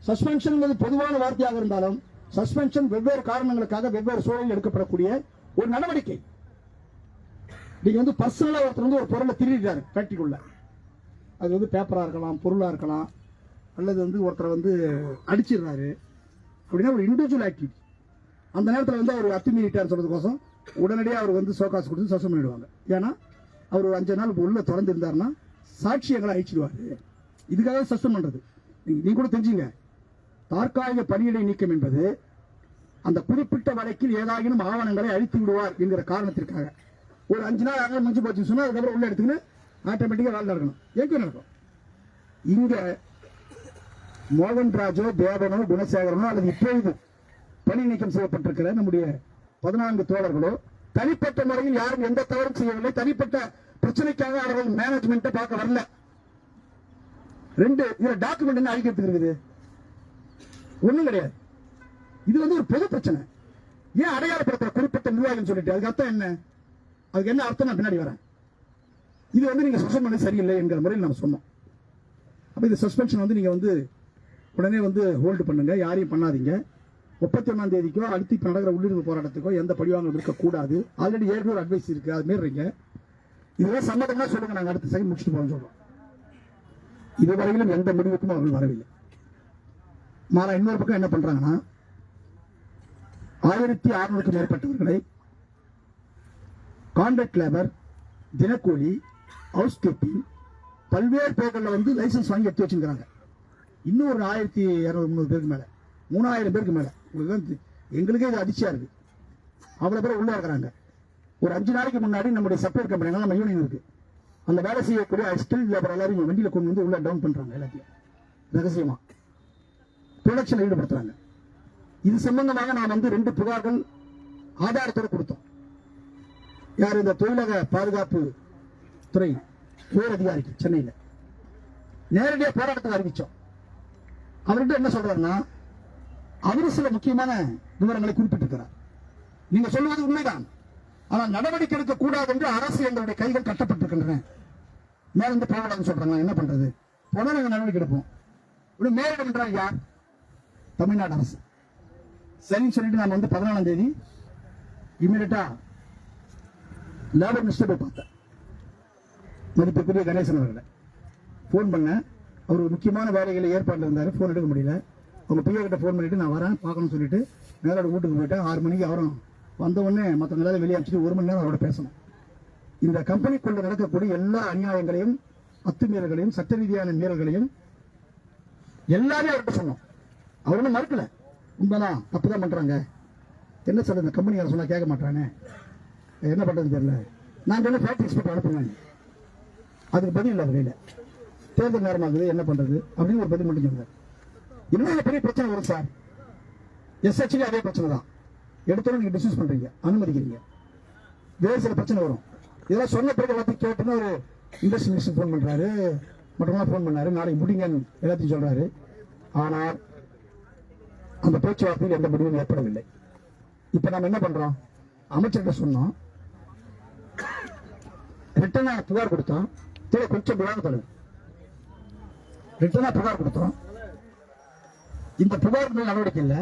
சஸ்பென்ஷன் பொதுவான வார்த்தையாக இருந்தாலும் சஸ்பென்ஷன் வெவ்வேறு காரணங்களுக்காக வெவ்வேறு சூழலில் எடுக்கப்படக்கூடிய ஒரு நடவடிக்கை. நீங்க வந்து பர்சனலா ஒருத்தர் வந்து ஒரு பொருளை திருடிட்டாரு ஃபேக்டரிக்குள்ள, அது வந்து பேப்பரா இருக்கலாம், பொருளா இருக்கலாம், அல்லது வந்து ஒருத்தரை வந்து அடிச்சிடுறாரு அப்படின்னா ஒரு இண்டிவிஜுவல் ஆக்டிவிட்டி. அந்த நேரத்தில் வந்து அவர் அத்துமீறிட்டார் சொல்றதுக்கோசம் உடனடியாக அவர் வந்து சோகாசு கொடுத்து சஸ்பெண்ட் பண்ணிடுவாங்க. ஏன்னா அவர் ஒரு 5 நாள் உள்ள திறந்து இருந்தாருன்னா சாட்சியங்களை அழிச்சிடுவாரு. இதுக்காக சஸ்பெண்ட் பண்றது. நீங்க கூட தெரிஞ்சுங்க, தற்காலிக பணியிடை நீக்கம் என்பது அந்த குறிப்பிட்ட வழக்கில் ஏதாகினும் ஆவணங்களை அழித்து விடுவார் என்கிற காரணத்திற்காக. ஒரு 5 நாள் ஆக முடிஞ்சு போச்சுன்னு சொன்னா அதுக்கப்புறம் உள்ள எடுத்துக்கின்னு ஆட்டோமேட்டிக்கா வேலை நடக்கணும். எங்க நடக்கும்? இங்க மோகன்ராஜோ, தேவனோ, குணசேகரனோ அல்லது இப்பொழுது பணி நீக்கம் செய்யப்பட்டிருக்கிற நம்முடைய 14 தோழர்களோ தனிப்பட்ட முறையில் யாரும் எந்த தவறும் செய்யவில்லை. தனிப்பட்ட பிரச்சனைக்காக அவர்கள் மேனேஜ்மெண்ட்டை பார்க்க வரல. 2 இதுல டாக்குமெண்ட் என்ன அழிக்கிறதுக்கு இருக்குது? ஒண்ணும் கிடையாது. இது வந்து ஒரு பொது பிரச்சனை. ஏன் அடையாளப்படுத்துற குறிப்பிட்ட நிர்வாகம் சொல்லிட்டு அதுக்கு அர்த்தம் என்ன? அதுக்கு என்ன அர்த்தம்? நான் பின்னாடி வரேன். இது வந்து நீங்க சஸ்பெண்ட் பண்ண சரியில்லை என்கிற முறையில் நம்ம சொன்னோம். அப்ப இந்த சஸ்பென்ஷன் வந்து நீங்க வந்து உடனே வந்து ஹோல்டு பண்ணுங்க, யாரையும் பண்ணாதீங்க. 31ஆம் தேதிக்கோ அடுத்து இப்ப நடக்கிற உள்ளிருப்பு போராட்டத்துக்கோ எந்த படிவாங்களும் இருக்கக்கூடாது. ஆல்ரெடி ஏற்கனவே அட்வைஸ் இருக்கு, அது மீறீங்க. இதெல்லாம் சம்மதமா சொல்லுங்க, நாங்க அடுத்த செகண்ட் முடிச்சுட்டு போறோம் சொல்றோம். இதுவரையிலும் எந்த முடிவுக்கும் அவர்கள் வரவில்லை. மாறா இன்னொரு பக்கம் என்ன பண்றாங்கன்னா 1600க்கும் மேற்பட்டவர்களை கான்ட்ராக்ட் லேபர், தினக்கூலி, ஹவுஸ் கீப்பிங் பல்வேறு பேர்களில் வந்து லைசன்ஸ் வாங்கி எடுத்து வச்சுக்கிறாங்க. இன்னும் ஒரு 1200-300 பேருக்கு மேல, 3000 பேருக்கு மேல. எங்களுக்கே இது அதிர்ச்சியா இருக்கு. அவ்வளவு பேர் உள்ள இருக்கிறாங்க. ஒரு 5 நாளைக்கு முன்னாடி நம்முடைய சப்ளையர் கம்பெனி, நம்ம யூனியன் இருக்கு, அந்த வேலை செய்யக்கூடிய ஸ்கில் லேபர் எல்லாரும் வண்டியில கொண்டு வந்து உள்ள டவுன் பண்றாங்க, எல்லாத்தையும் ரகசியமா ப்ரொடக்ஷன் ஈடுபடுத்துறாங்க. இது சம்பந்தமாக நான் வந்து 2 புகார்கள் ஆதாரத்தோடு கொடுத்தோம். யார்? இந்த தொழிலக பாதுகாப்பு துறை உயர் அதிகாரிக்கு சென்னையில் நேரடியாக போராட்டத்தை அறிவிச்சோம். அவர்கிட்ட என்ன சொல்றாருன்னா, அவரு சில முக்கியமான விவரங்களை குறிப்பிட்டிருக்கிறார். நீங்க சொல்லுவது உண்மைதான், ஆனால் நடவடிக்கை எடுக்க கூடாது என்று அரசு எங்களுடைய கைகள் கட்டப்பட்டிருக்கின்றன. மேலிருந்து போராட்டம் சொல்றாங்க, என்ன பண்றது? போனா நாங்க நடவடிக்கை எடுப்போம். மேலிடம் என்றால் யார்? தமிழ்நாடு அரசு. சரின்னு சொல்லிட்டு நான் வந்து 14ஆம் தேதி இமீடியட்டா லேபர் மினிஸ்டர் போய் பார்த்தேன். மதிப்புக்குரிய கணேசன் அவர்களை போன் பண்ண. அவர் முக்கியமான வேலைகளை ஏற்பாடுல இருந்தாரு, போன் எடுக்க முடியல. அவங்க பிஏ கிட்ட போன் பண்ணிட்டு நான் வரேன் பார்க்கணும்னு சொல்லிட்டு மேலோட வீட்டுக்கு போயிட்டேன். 6 மணிக்கு அவரும் வந்த உடனே மற்றவங்க எல்லாரும் வெளியே அனுப்பிச்சிட்டு 1 மணி நேரம் அவரோட பேசணும். இந்த கம்பெனிக்குள்ள நடக்கக்கூடிய எல்லா அநியாயங்களையும், அத்துமீறல்களையும், சட்ட ரீதியான மீறல்களையும் எல்லாமே அவர்கிட்ட சொன்னோம். அவர் ஒன்றும் மறுக்கல, உண்மைதான், தப்புதான் பண்றாங்க. என்ன சொல்ற, இந்த கம்பெனி சொன்னா கேட்க மாட்டானே, என்ன பண்றது தெரியல. நான் சொன்ன ஃபேக்டரி எக்ஸ்பர்ட் அனுப்புங்க. அதுக்கு பதில் இல்லை கையில. தேர்தல் நேரமாகுது, என்ன பண்றது அப்படின்னு ஒரு பதில் மட்டும் சொன்னார். இன்னும் பெரிய பிரச்சனை வரும் சார். எஸ்ஹெச்லி அதே பிரச்சனை தான். எடுத்தோம் நீங்க டிஸ்கஸ் பண்றீங்க, அனுமதிக்கிறீங்க, வேறு சில பிரச்சனை வரும். இதெல்லாம் சொன்ன பிறகு எல்லாத்தையும் கேட்டுன்னு ஒரு இண்டஸ்ட்ரி மினிஸ்டர் போன் பண்றாரு, மற்றவங்க போன் பண்ணாரு, நாளைக்கு முடிங்கன்னு எல்லாத்தையும் சொல்றாரு. ஆனால் அந்த பேச்சுவார்த்தையில் எந்த முடிவும் ஏற்படவில்லை. இப்ப நம்ம என்ன பண்றோம்? அமைச்சர்கிட்ட சொன்னோம், ரிட்டனா புகார் கொடுத்தோம். கொஞ்சம் விவாதத்தோடு ரிட்டனா புகார் கொடுத்தோம். இந்த புகார் நடவடிக்கை இல்லை,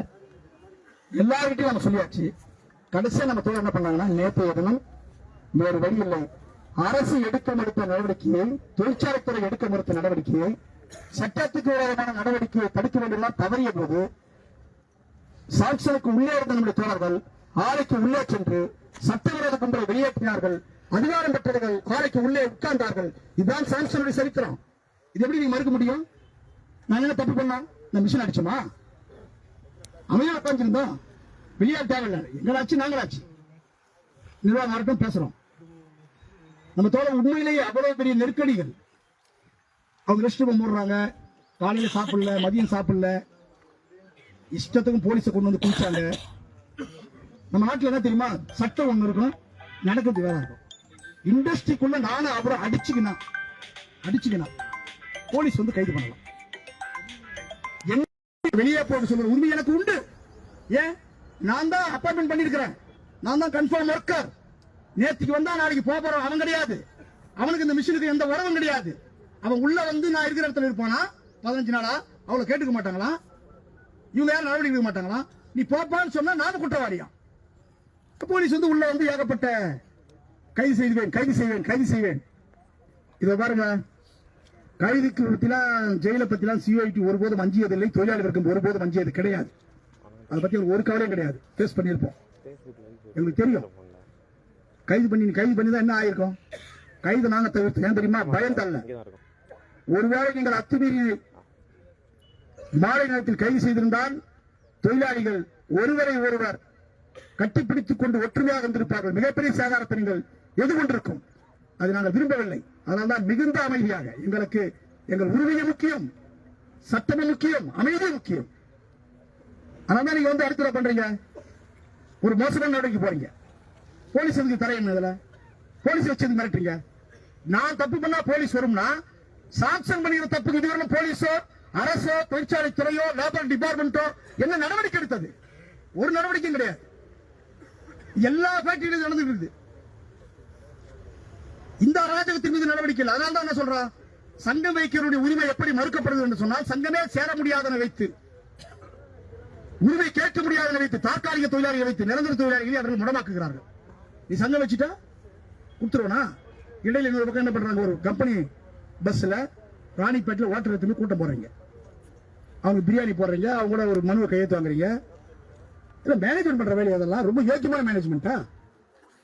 எல்லார்கிட்டையும் நம்ம சொல்லியாச்சு. கடைசியா நம்ம தொழில் என்ன பண்ணாங்கன்னா, நேற்றைய தினம் வேறு வழி இல்லை, அரசு எடுக்க மறுத்த நடவடிக்கையை, தொழிற்சாலைத்துறை எடுக்க மறுத்த நடவடிக்கையை, சட்டத்துக்கு விரோதமான நடவடிக்கையை தடுக்க வேண்டியெல்லாம் தவறிய போது சாட்சியருக்கு உள்ளே இருந்த நம்முடைய தோழர்கள் ஆலைக்கு உள்ளே சென்று சட்டவிரோத கும்பலை வெளியேற்றினார்கள். அதிகாரம் பெற்றவர்கள் ஆலைக்கு உள்ளே உட்கார்ந்தார்கள். இதுதான் சாம்சனுடைய சரித்திரம். இது எப்படி நீங்க மறுக்க முடியும்? நான் என்ன தப்பு பண்ணா? நான் மிஷின் அடிச்சோமா? அமைதியா உட்காந்துருந்தோம். வெளியால் தேவையில்லை, எங்களாச்சு நாங்களாச்சு. நிர்வாகம் வரைக்கும் பேசுறோம். நம்ம தோழர் உண்மையிலேயே அவ்வளவு பெரிய நெருக்கடிகள். அவங்க ரெஸ்ட் ரூம் மூடுறாங்க, காலையில சாப்பிடல, மதியம் சாப்பிடல, இஷ்டத்துக்கும் போலீஸை கொண்டு வந்து குளிச்சாங்க. நம்ம நாட்டில் என்ன தெரியுமா, சட்டம் ஒண்ணு இருக்கும், நடக்கிறது வேற இருக்கும். இண்டஸ்ட்ரிக்குள்ள நானும் அப்புறம் அடிச்சுக்கினா போலீஸ் வந்து கைது பண்ணலாம். வெளியே போட்டு சொல்ற உரிமை எனக்கு உண்டு. ஏன்? நான் தான் அப்பாயின்மெண்ட் பண்ணிருக்கிறேன், நான் தான் கன்ஃபார்ம் ஒர்க்கர். நேற்றுக்கு வந்தா நாளைக்கு போறோம் அவன் கிடையாது. அவனுக்கு இந்த மிஷினுக்கு எந்த உறவும் கிடையாது. அவன் உள்ள வந்து நான் இருக்கிற இடத்துல இருப்பானா 15 நாளா? அவளை கேட்டுக்க மாட்டாங்களா? இவங்க யாரும் நடவடிக்கை எடுக்க மாட்டாங்களா? நீ போப்பான்னு சொன்னா நானும் குற்றவாளியா? போலீஸ் வந்து உள்ள வந்து ஏகப்பட்ட கைது செய்வேன். இதை பாருங்க, கைதுக்கு பத்திலாம் ஜெயில பத்திலாம் சிஐடி ஒருபோதும் அஞ்சியதில்லை, தொழிலாளர்களுக்கு ஒருபோதும் அஞ்சியது கிடையாது. அதை பத்தி ஒரு கவலையும் கிடையாது. ஃபேஸ் பண்ணியிருப்போம், எங்களுக்கு தெரியும். கைது பண்ணி தான் என்ன ஆயிருக்கும்? கைது நாங்க தவிர்த்து ஏன் தெரியுமா? பயம் தரல. ஒருவேளை நீங்கள் அத்துமீறி மாலை நேரத்தில் கைது செய்திருந்தால் தொழிலாளிகள் ஒருவரை ஒருவர் கட்டிப்பிடித்துக் கொண்டு ஒற்றுமையாக இருந்திருப்பார்கள். மிகப்பெரிய சேதாரத்தை நீங்கள் எதிர்கொண்டிருக்கும். அதை நாங்கள் விரும்பவில்லை. அதனால்தான் மிகுந்த அமைதியாக, எங்களுக்கு எங்கள் உரிமையை முக்கியம், சட்டமும் முக்கியம், அமைதியும் முக்கியம். அதனால நீங்க வந்து அடுத்த பண்றீங்க, ஒரு மோசமான நடவடிக்கை போறீங்க. போலீஸ் எதுக்கு தரையணும்? இதுல போலீஸ் வச்சு மிரட்டுறீங்க. நான் தப்பு பண்ணா போலீஸ் வரும்னா, சாங்ஷன் பண்ணிக்கிற தப்புக்கு இதுவரை போலீஸோ, அரசோ, தொழிற்சாலை துறையோ, லேபர் டிபார்ட்மெண்டோ என்ன நடவடிக்கை எடுத்தது? ஒரு நடவடிக்கையும் கிடையாது. எல்லா ஃபேக்டரியிலும் நடந்துட்டு இருக்குது. இந்த அராஜகத்தின் மீது நடவடிக்கை இல்லை. அதனால தான் என்ன சொல்றான், சங்கம் வைக்கிறவருடைய உரிமை எப்படி மறுக்கப்படுது என்று சொன்னால், சங்கமே சேர முடியாதன வைத்து, உரிமை கேட்க முடியாதன வைத்து, தற்காலிக தொழிலாளிகளை வைத்து, நிரந்தர தொழிலாளிகளை அவர்கள் முடமாக்குகிறார்கள். நீ சங்கம் வச்சுட்டா கொடுத்துருவனா? இடையில இன்னொரு பக்கம் என்ன பண்றாங்க, ஒரு கம்பெனி பஸ்ல ராணிப்பேட்டில் ஓட்டர் எடுத்து கூட்டம் போடுறீங்க, அவங்க பிரியாணி போடுறீங்க, அவங்க கூட ஒரு மனுவை கையெழுத்து வாங்குறீங்க. மேனேஜ்மெண்ட் பண்ற வேலை அதெல்லாம் ரொம்ப யோக்கியமான மேனேஜ்மெண்டா?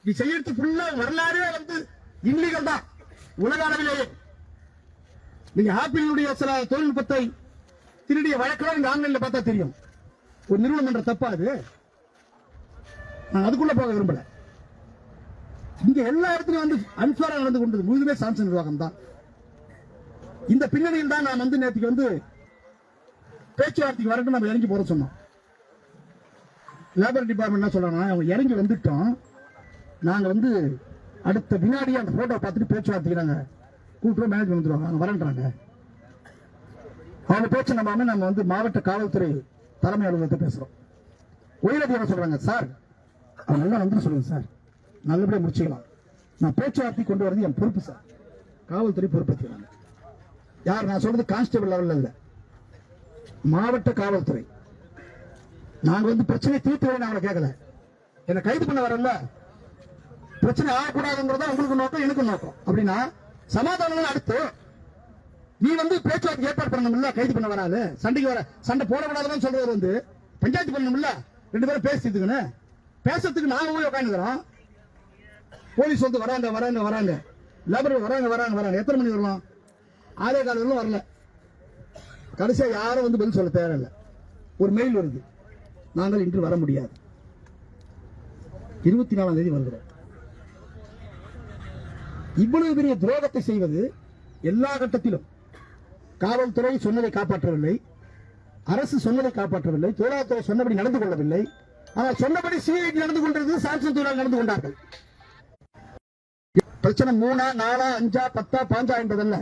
நீ செய்யறது ஃபுல்லா வரலாறே வந்து இல்லீகல் தான் உலக அளவிலேயே. நீங்க ஆப்பிளுடைய சில தொழில்நுட்பத்தை திருடிய வழக்கெல்லாம் நீங்க ஆன்லைன்ல பார்த்தா தெரியும். ஒரு நிறுவனம் என்ற தப்பா அது? நான் அதுக்குள்ள போக விரும்பல. இங்க எல்லா இடத்துலயும் வந்து அன்ஃபேரா நடந்து கொண்டது முழுதுமே சாம்சங் நிர்வாகம் தான். இந்த பின்னணியில் தான் நான் வந்து நேற்றுக்கு வந்து பேச்சுவார்த்தைக்கு வரட்டும் நம்ம இறங்கி போற சொன்னோம். லேபர் டிபார்ட்மெண்ட் என்ன சொல்றாங்க, அவங்க இறங்கி வந்துட்டோம், நாங்க வந்து அடுத்த வினாடியே அந்த போட்டோ பார்த்துட்டு பேச்சுவார்த்தைக்கு நாங்க கூட்டுறோம், மேனேஜ் வந்துருவாங்க, அவங்க வரன்றாங்க. அவங்க பேச்சு நம்ம வந்து மாவட்ட காவல்துறை தலைமை அலுவலகத்தை பேசுறோம். உயரதிகாரம் சொல்றாங்க, சார் அவங்க நல்லா வந்து சொல்லுங்க சார், நல்லபடியா முடிச்சுக்கலாம், நான் பேச்சுவார்த்தை கொண்டு வரது என் பொறுப்பு சார், காவல்துறை பொறுப்பேற்றுக்கிறாங்க. யார் நான் சொல்றது கான்ஸ்டபிள் லெவல்ல இல்ல, மாவட்ட காவல்துறை. நாங்க வந்து பிரச்சனை தீர்த்து வேணும் அவங்களை கேட்கல, என்ன கைது பண்ண வரல, பிரச்சனை ஆகக்கூடாதுங்கிறதா உங்களுக்கு நோக்கம் எனக்கு நோக்கம். அப்படின்னா சமாதானம் அடுத்து நீ வந்து பேச்சுவார்த்தை ஏற்பாடு பண்ணணும்ல, கைது பண்ண வராது, சண்டைக்கு வர சண்டை போடக்கூடாதுன்னு சொல்றது வந்து பஞ்சாயத்து பண்ணணும்ல, ரெண்டு பேரும் பேசிட்டுக்கணும். பேசுறதுக்கு நாங்க போய் உட்காந்துக்கிறோம், போலீஸ் வந்து வராங்க வராங்க வராங்க, லேபர் வராங்க வராங்க வராங்க, எத்தனை மணி வரலாம், ஆதே காலம் வரல, கடைசியா யாரும் வந்து பதில் சொல்ல தேவையில்லை. ஒரு மெயில் வருது, நாங்கள் இன்று வர முடியாது, 24ஆம் தேதி வருகிறோம். இவ்வளவு பெரிய துரோகத்தை செய்வது எல்லா கட்டத்திலும் காவல்துறை சொன்னதை காப்பாற்றவில்லை, அரசு சொன்னதை காப்பாற்றவில்லை, தொழிலாளர்துறை சொன்னபடி நடந்து கொள்ளவில்லை. ஆனால் சொன்னபடி சிஐடி நடந்து கொண்டிருந்தது, சாம்சங் தொழிலாளர் நடந்து கொண்டார்கள். பிரச்சனை 3, 4, 5, 10, 15 என்பதல்ல,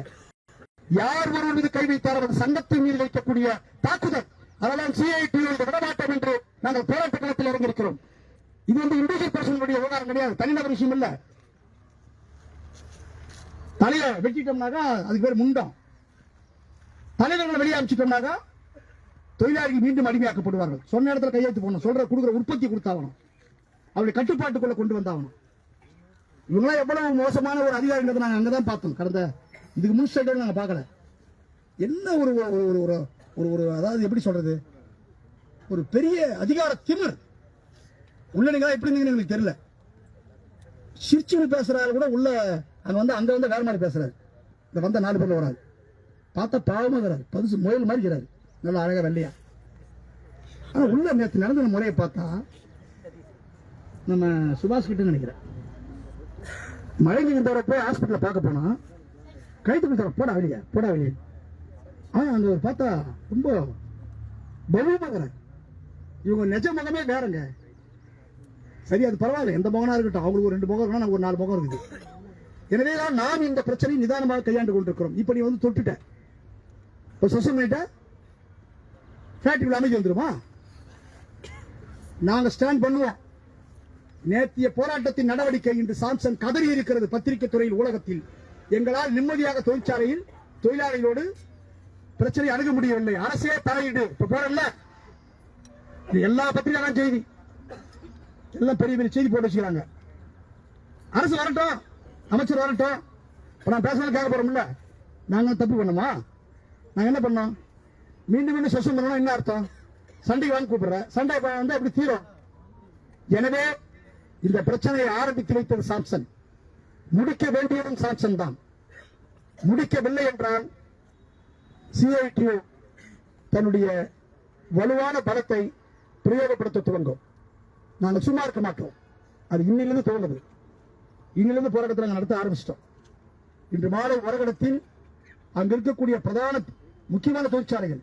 யார் ஒருவர் மீது கை வைத்தார் அவர் சங்கத்தின் மீது வைக்கக்கூடிய தாக்குதல், அதெல்லாம் சிஐடி விடமாட்டோம் என்று நாங்கள் போராட்ட களத்தில் இறங்கியிருக்கிறோம். இது வந்து இண்டிவிஜுவல் பர்சனுடைய விவகாரம் கிடையாது, தனிநபர் விஷயம் இல்ல. தலையை வெட்டிட்டோம்னாக்கா அதுக்கு பேர் முண்டம், தலைவர்களை வெளியே அமைச்சிட்டோம்னாக்கா தொழிலாளிகள் மீண்டும் அடிமையாக்கப்படுவார்கள். சொன்ன இடத்துல கையெழுத்து போடணும், சொல்ற கொடுக்குற உற்பத்தி கொடுத்தாகணும், அவருடைய கட்டுப்பாட்டுக்குள்ள கொண்டு வந்தாகணும். இவங்களாம் எவ்வளவு மோசமான ஒரு அதிகாரின்றதை நாங்கள் அங்கதான் பார்த்தோம். கடந்த இதுக்கு முன் சைடு நாங்கள் பார்க்கல. என்ன ஒரு ஒரு அதாவது எப்படி சொல்றது, ஒரு பெரிய அதிகார திமிர் உள்ள. நீங்க எப்படி இருந்தீங்கன்னு எனக்கு தெரியல. சிரிச்சு பேசுறாரு கூட உள்ள, அங்க வந்து வேற மாதிரி பேசுறாரு. இந்த வந்த 4 பேர்ல வராது, பார்த்தா பாவமா இருக்கிறாரு, பதுசு முயல் மாதிரி இருக்கிறாரு, நல்லா அழகா வெள்ளையா. ஆனா உள்ள நேற்று நடந்த முறையை பார்த்தா நம்ம சுபாஷ் கிட்ட நினைக்கிறேன், மழை நீங்க போய் ஹாஸ்பிட்டல பார்க்க போனா கைது கொடுத்தார, போடா வெளியே போடா வெளியே. அங்க பார்த்தா ரொம்ப பலூமாக இவங்க நிஜ முகமே வேறங்க. சரி, அது பரவாயில்ல, எந்த முகனா இருக்கட்டும், அவங்களுக்கு ஒரு 2 முகம் இருக்கணும், நமக்கு ஒரு 4 முகம் இருக்குது. எனவேதான் நாம் இந்த பிரச்சனையை நிதானமாக கையாண்டு கொண்டிருக்கிறோம். இப்ப நீ வந்து தொட்டுட்ட, சோஷியல் மீடியா ஃபேக்டரியில் அமைதி வந்துருமா? நாங்க ஸ்டாண்ட் பண்ணுவோம். நேற்றைய போராட்டத்தின் நடவடிக்கை இன்று சாம்சங் கதறி இருக்கிறது. பத்திரிகை துறையில், ஊடகத்தில் எங்களால் நிம்மதியாக தொழிற்சாலையில் தொழிலாளிகளோடு பிரச்சனை அணுக முடியவில்லை, அரசே தலையீடு. இப்ப போறல எல்லா பத்திரிகையான செய்தி எல்லாம் பெரிய பெரிய செய்தி போட்டு வச்சுக்கிறாங்க. அரசு வரட்டும், அமைச்சர் வரட்டும், நான் பேசணும் கேட்க போறோம்ல. நாங்க தப்பு பண்ணோமா? நாங்க என்ன பண்ணோம்? மீண்டும் மீண்டும் செஷன் பண்ணணும். என்ன அர்த்தம்? சண்டைக்கு வாங்க கூப்பிடுற, சண்டை வந்து அப்படி தீரும். எனவே இந்த பிரச்சனையை ஆரம்பித்து வைத்தது சாம்சங், முடிக்க வேண்டியதும் சாம்சங் தான். முடிக்கவில்லை என்றால் சிஐடியு தன்னுடைய வலுவான பலத்தை பிரயோகப்படுத்த துவங்கும். நாங்கள் சும்மா இருக்க மாட்டோம். அது இன்னிலிருந்து தோணுது. இன்னிலிருந்து போராட்டத்தில் நாங்கள் நடத்த ஆரம்பிச்சிட்டோம். இன்று மாலை வரகடத்தில் அங்க இருக்கக்கூடிய பிரதான முக்கியமான தொழிற்சாலைகள்,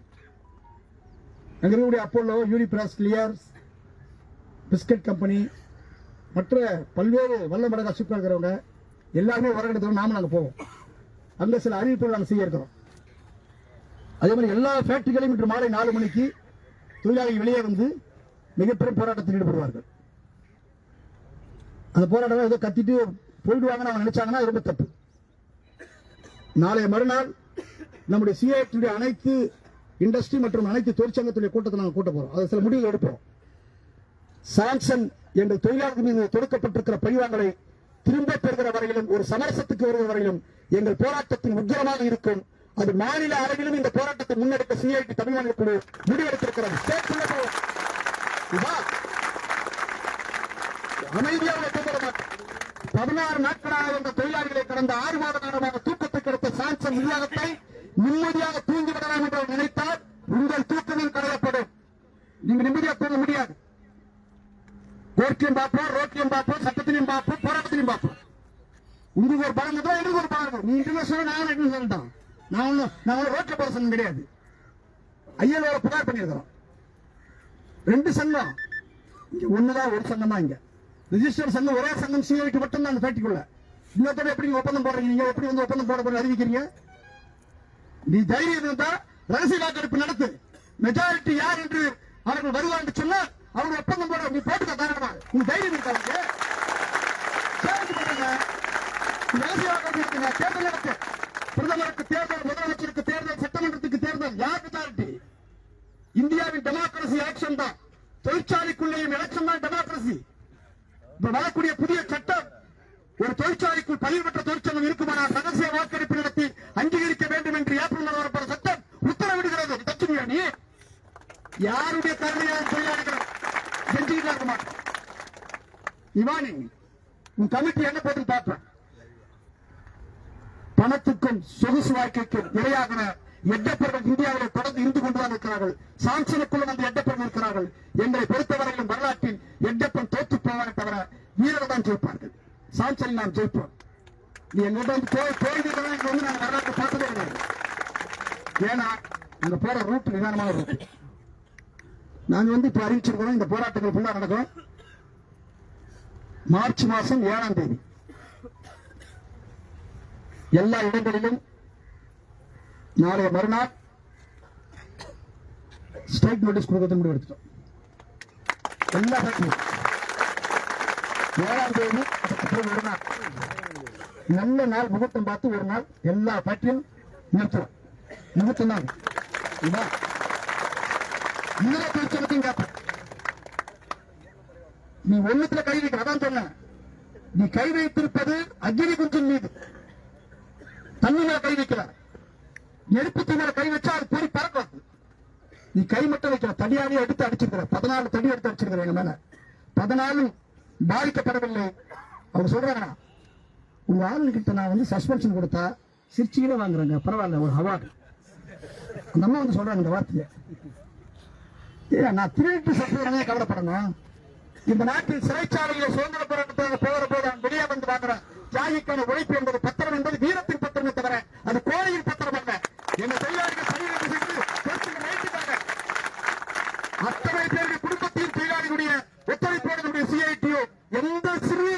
அங்க இருக்கக்கூடிய அப்போலோ, யூனிபிராஸ், கிளியர்ஸ், பிஸ்கட் கம்பெனி, மற்ற பல்வேறு வல்லமடகா ஷிப்ல இருக்கிறவங்க எல்லாருமே வரகடத்தில் நாம போவோம். அங்க சில அறிவிப்புகள் நாங்கள் செய்ய இருக்கிறோம். அதே மாதிரி எல்லா ஃபேக்டரிகளையும் இன்று மாலை 4 மணிக்கு தொழிலாளிகள் வெளியே வந்து மிகப்பெரிய போராட்டத்தில் ஈடுபடுவார்கள். அந்த போராட்டம் ஏதோ கத்திட்டு போயிடுவாங்கன்னு அவங்க நினைச்சாங்கன்னா ரொம்ப தப்பு. நாளைய மறுநாள் நம்முடைய சிஐடியுடைய அனைத்து இண்டஸ்ட்ரி மற்றும் அனைத்து தொழிற்சங்கத்துடைய கூட்டத்தை நாங்கள் கூட்ட போறோம். அது சில முடிவுகள் எடுப்போம். சாம்சங் எங்கள் தொழிலாளர்கள் மீது தொடுக்கப்பட்டிருக்கிற பழிவாங்களை திரும்ப பெறுகிற வரையிலும், ஒரு சமரசத்துக்கு வருகிற வரையிலும் எங்கள் போராட்டத்தின் உக்கிரமாக இருக்கும். அது மாநில அளவிலும் இந்த போராட்டத்தை முன்னெடுக்க சிஐடி தமிழ்நாடு குழு முடிவெடுத்திருக்கிறது. அமைதியாக 16 நாட்களாக இந்த தொழிலாளிகளை கடந்த 6 மாத காலமாக தூக்கத்தை கெடுத்த சாம்சங் நிர்வாகத்தை நிம்மதியாக தூங்கிவிடலாம் என்று நினைத்தால் உங்கள் தூக்கமும் களையப்படும். நீங்க நிம்மதியாக தூங்க முடியாது. கோர்ட்டையும் பார்ப்போம், ரோட்டையும் பார்ப்போம், சட்டத்திலையும் பார்ப்போம், போராட்டத்திலையும் பார்ப்போம். சொல்ல நான் சொல்லிட்டோம். நான் ரோட்ல போற சங்கம் கிடையாது. ஐயலோட புகார் பண்ணியிருக்கிறோம். 2 சங்கம் இங்க, ஒண்ணுதான் ஒரு சங்கம் தான் இங்க. ரிஜிஸ்டர் சங்கம் ஒரே சங்கம் சிஐடி மட்டும் தான் அந்த பேட்டிக்குள்ள. இன்னொருத்தர எப்படி ஒப்பந்தம் போடுறீங்க? நீங்க எப்படி வந்து ஒப்பந்தம் போட போற அறிவிக்கிறீங்க? நீ தைரியம் இருந்தா ரகசிய வாக்கெடுப்பு நடத்து. மெஜாரிட்டி யார் என்று அவர்கள் வருவார் என்று சொன்னா அவங்க ஒப்பந்தம் போட நீ போட்டுக்க தாராளமா. நீ தைரியம் இருக்காங்க ரகசிய வாக்கெடுப்பு இருக்குங்க. தேர்தல் நடத்து. பிரதமருக்கு தேர்தல், முதலமைச்சருக்கு தேர்தல், சட்டமன்றத்துக்கு தேர்தல். யார் மெஜாரிட்டி? இந்தியாவின் டெமோக்ரசி எலெக்ஷன் தான். தொழிற்சாலைக்குள்ளேயும் எலெக்ஷன் தான் டெமோக்ரசி. இப்ப வரக்கூடிய புதிய சட்டம், ஒரு தொழிற்சாலைக்குள் பதிவு பெற்ற தொழிற்சங்கம் இருக்குமானால் ரகசிய வாக்கெடுப்பு நடத்தி அங்கீகரிக்க வேண்டும் என்று ஏப்ரல் வரப்போற சட்டம் உத்தரவிடுகிறது. தச்சுமையா நீ? யாருடைய கருணையாக தொழிலாளிகள் செஞ்சுக்கிட்டு இருக்க மாட்டோம். இவானி உன் கமிட்டி என்ன போட்டு பார்ப்பேன். பணத்துக்கும் சொகுசு வாழ்க்கைக்கும் இரையாகிற எட்டப்பர்கள் இந்தியாவில் தொடர்ந்து இருந்து கொண்டுதான் இருக்கிறார்கள். சாம்சனுக்குள்ள வந்து எட்டப்பர்கள் இருக்கிறார்கள். எங்களை பொறுத்தவரையிலும் வரலாற்றில் எட்டப்பன் தோற்று போவாரை தவிர வீரர்கள் தான் ஜெயிப்பார்கள். சாம்சனில் நாம் ஜெயிப்போம். நீ எங்கிட்ட வந்து போயிருந்தா இங்க வந்து நாங்கள் வரலாற்றை பார்த்ததே கிடையாது. ஏன்னா நாங்க போற ரூட் நிதானமான ரூட். நாங்க வந்து இப்ப அறிவிச்சிருக்கிறோம், இந்த போராட்டங்கள் ஃபுல்லா நடக்கும். மார்ச் மாசம் 7ஆம் தேதி எல்லா இடங்களிலும். நாளைய மறுநாள் ஸ்ட்ரைக் நோட்டீஸ் கொடுக்கறது முடிவு எடுத்துட்டோம். எல்லா ஃபேக்டரியும் 7ஆம் தேதி ஒரு நாள் நல்ல நாள் முகூர்த்தம் பார்த்து ஒரு நாள் எல்லா ஃபேக்டரியும் நிறுத்துறோம். முகூர்த்தம் தான் இதுல தொழிற்சங்கத்தையும் கேட்பேன். நீ ஒண்ணுத்துல கை வைக்கிற, அதான் சொன்ன. நீ கை வைத்திருப்பது அக்னி குஞ்சின் மீது. தண்ணி மேல கை வைக்கிற, நெருப்பு மேல கை வச்சா அது போய் பறக்கும். நீ கை மட்டும் வைக்கிற, தடியாவே எடுத்து அடிச்சிருக்கிற. 14 தடி எடுத்து அடிச்சிருக்கிற எங்க மேல. 14 பாதிக்கப்படவில்லை. அவங்க சொல்றாங்க, உங்க ஆளுகிட்ட நான் வந்து சஸ்பென்ஷன் கொடுத்தா சிரிச்சிக்கிட்டே வாங்குறாங்க, பரவாயில்ல ஒரு அவார்டு. அந்த அம்மா வந்து சொல்றாங்க இந்த வார்த்தையை. நான் திருட்டு சஸ்பென்ஷனே கவலைப்படணும். இந்த நாட்டில் சிறைச்சாலையில சுதந்திர போராட்டத்தை போகிற போது வெளியே வந்து வாங்குறேன். தியாகிக்கான உழைப்பு என்பது பத்திரம் என்பது வீரத்தின் பத்திரமே தவிர அது கோழையின் பத்திரம் அல்ல. எங்க தொழிலாளிகள் பணியிடை செய்து வைத்துட்டாங்க. அத்தனை பேருடைய குடும்பத்தையும் தொழிலாளிகளுடைய ஒத்துழைப்போடு சிஐடியோ எந்த சிறு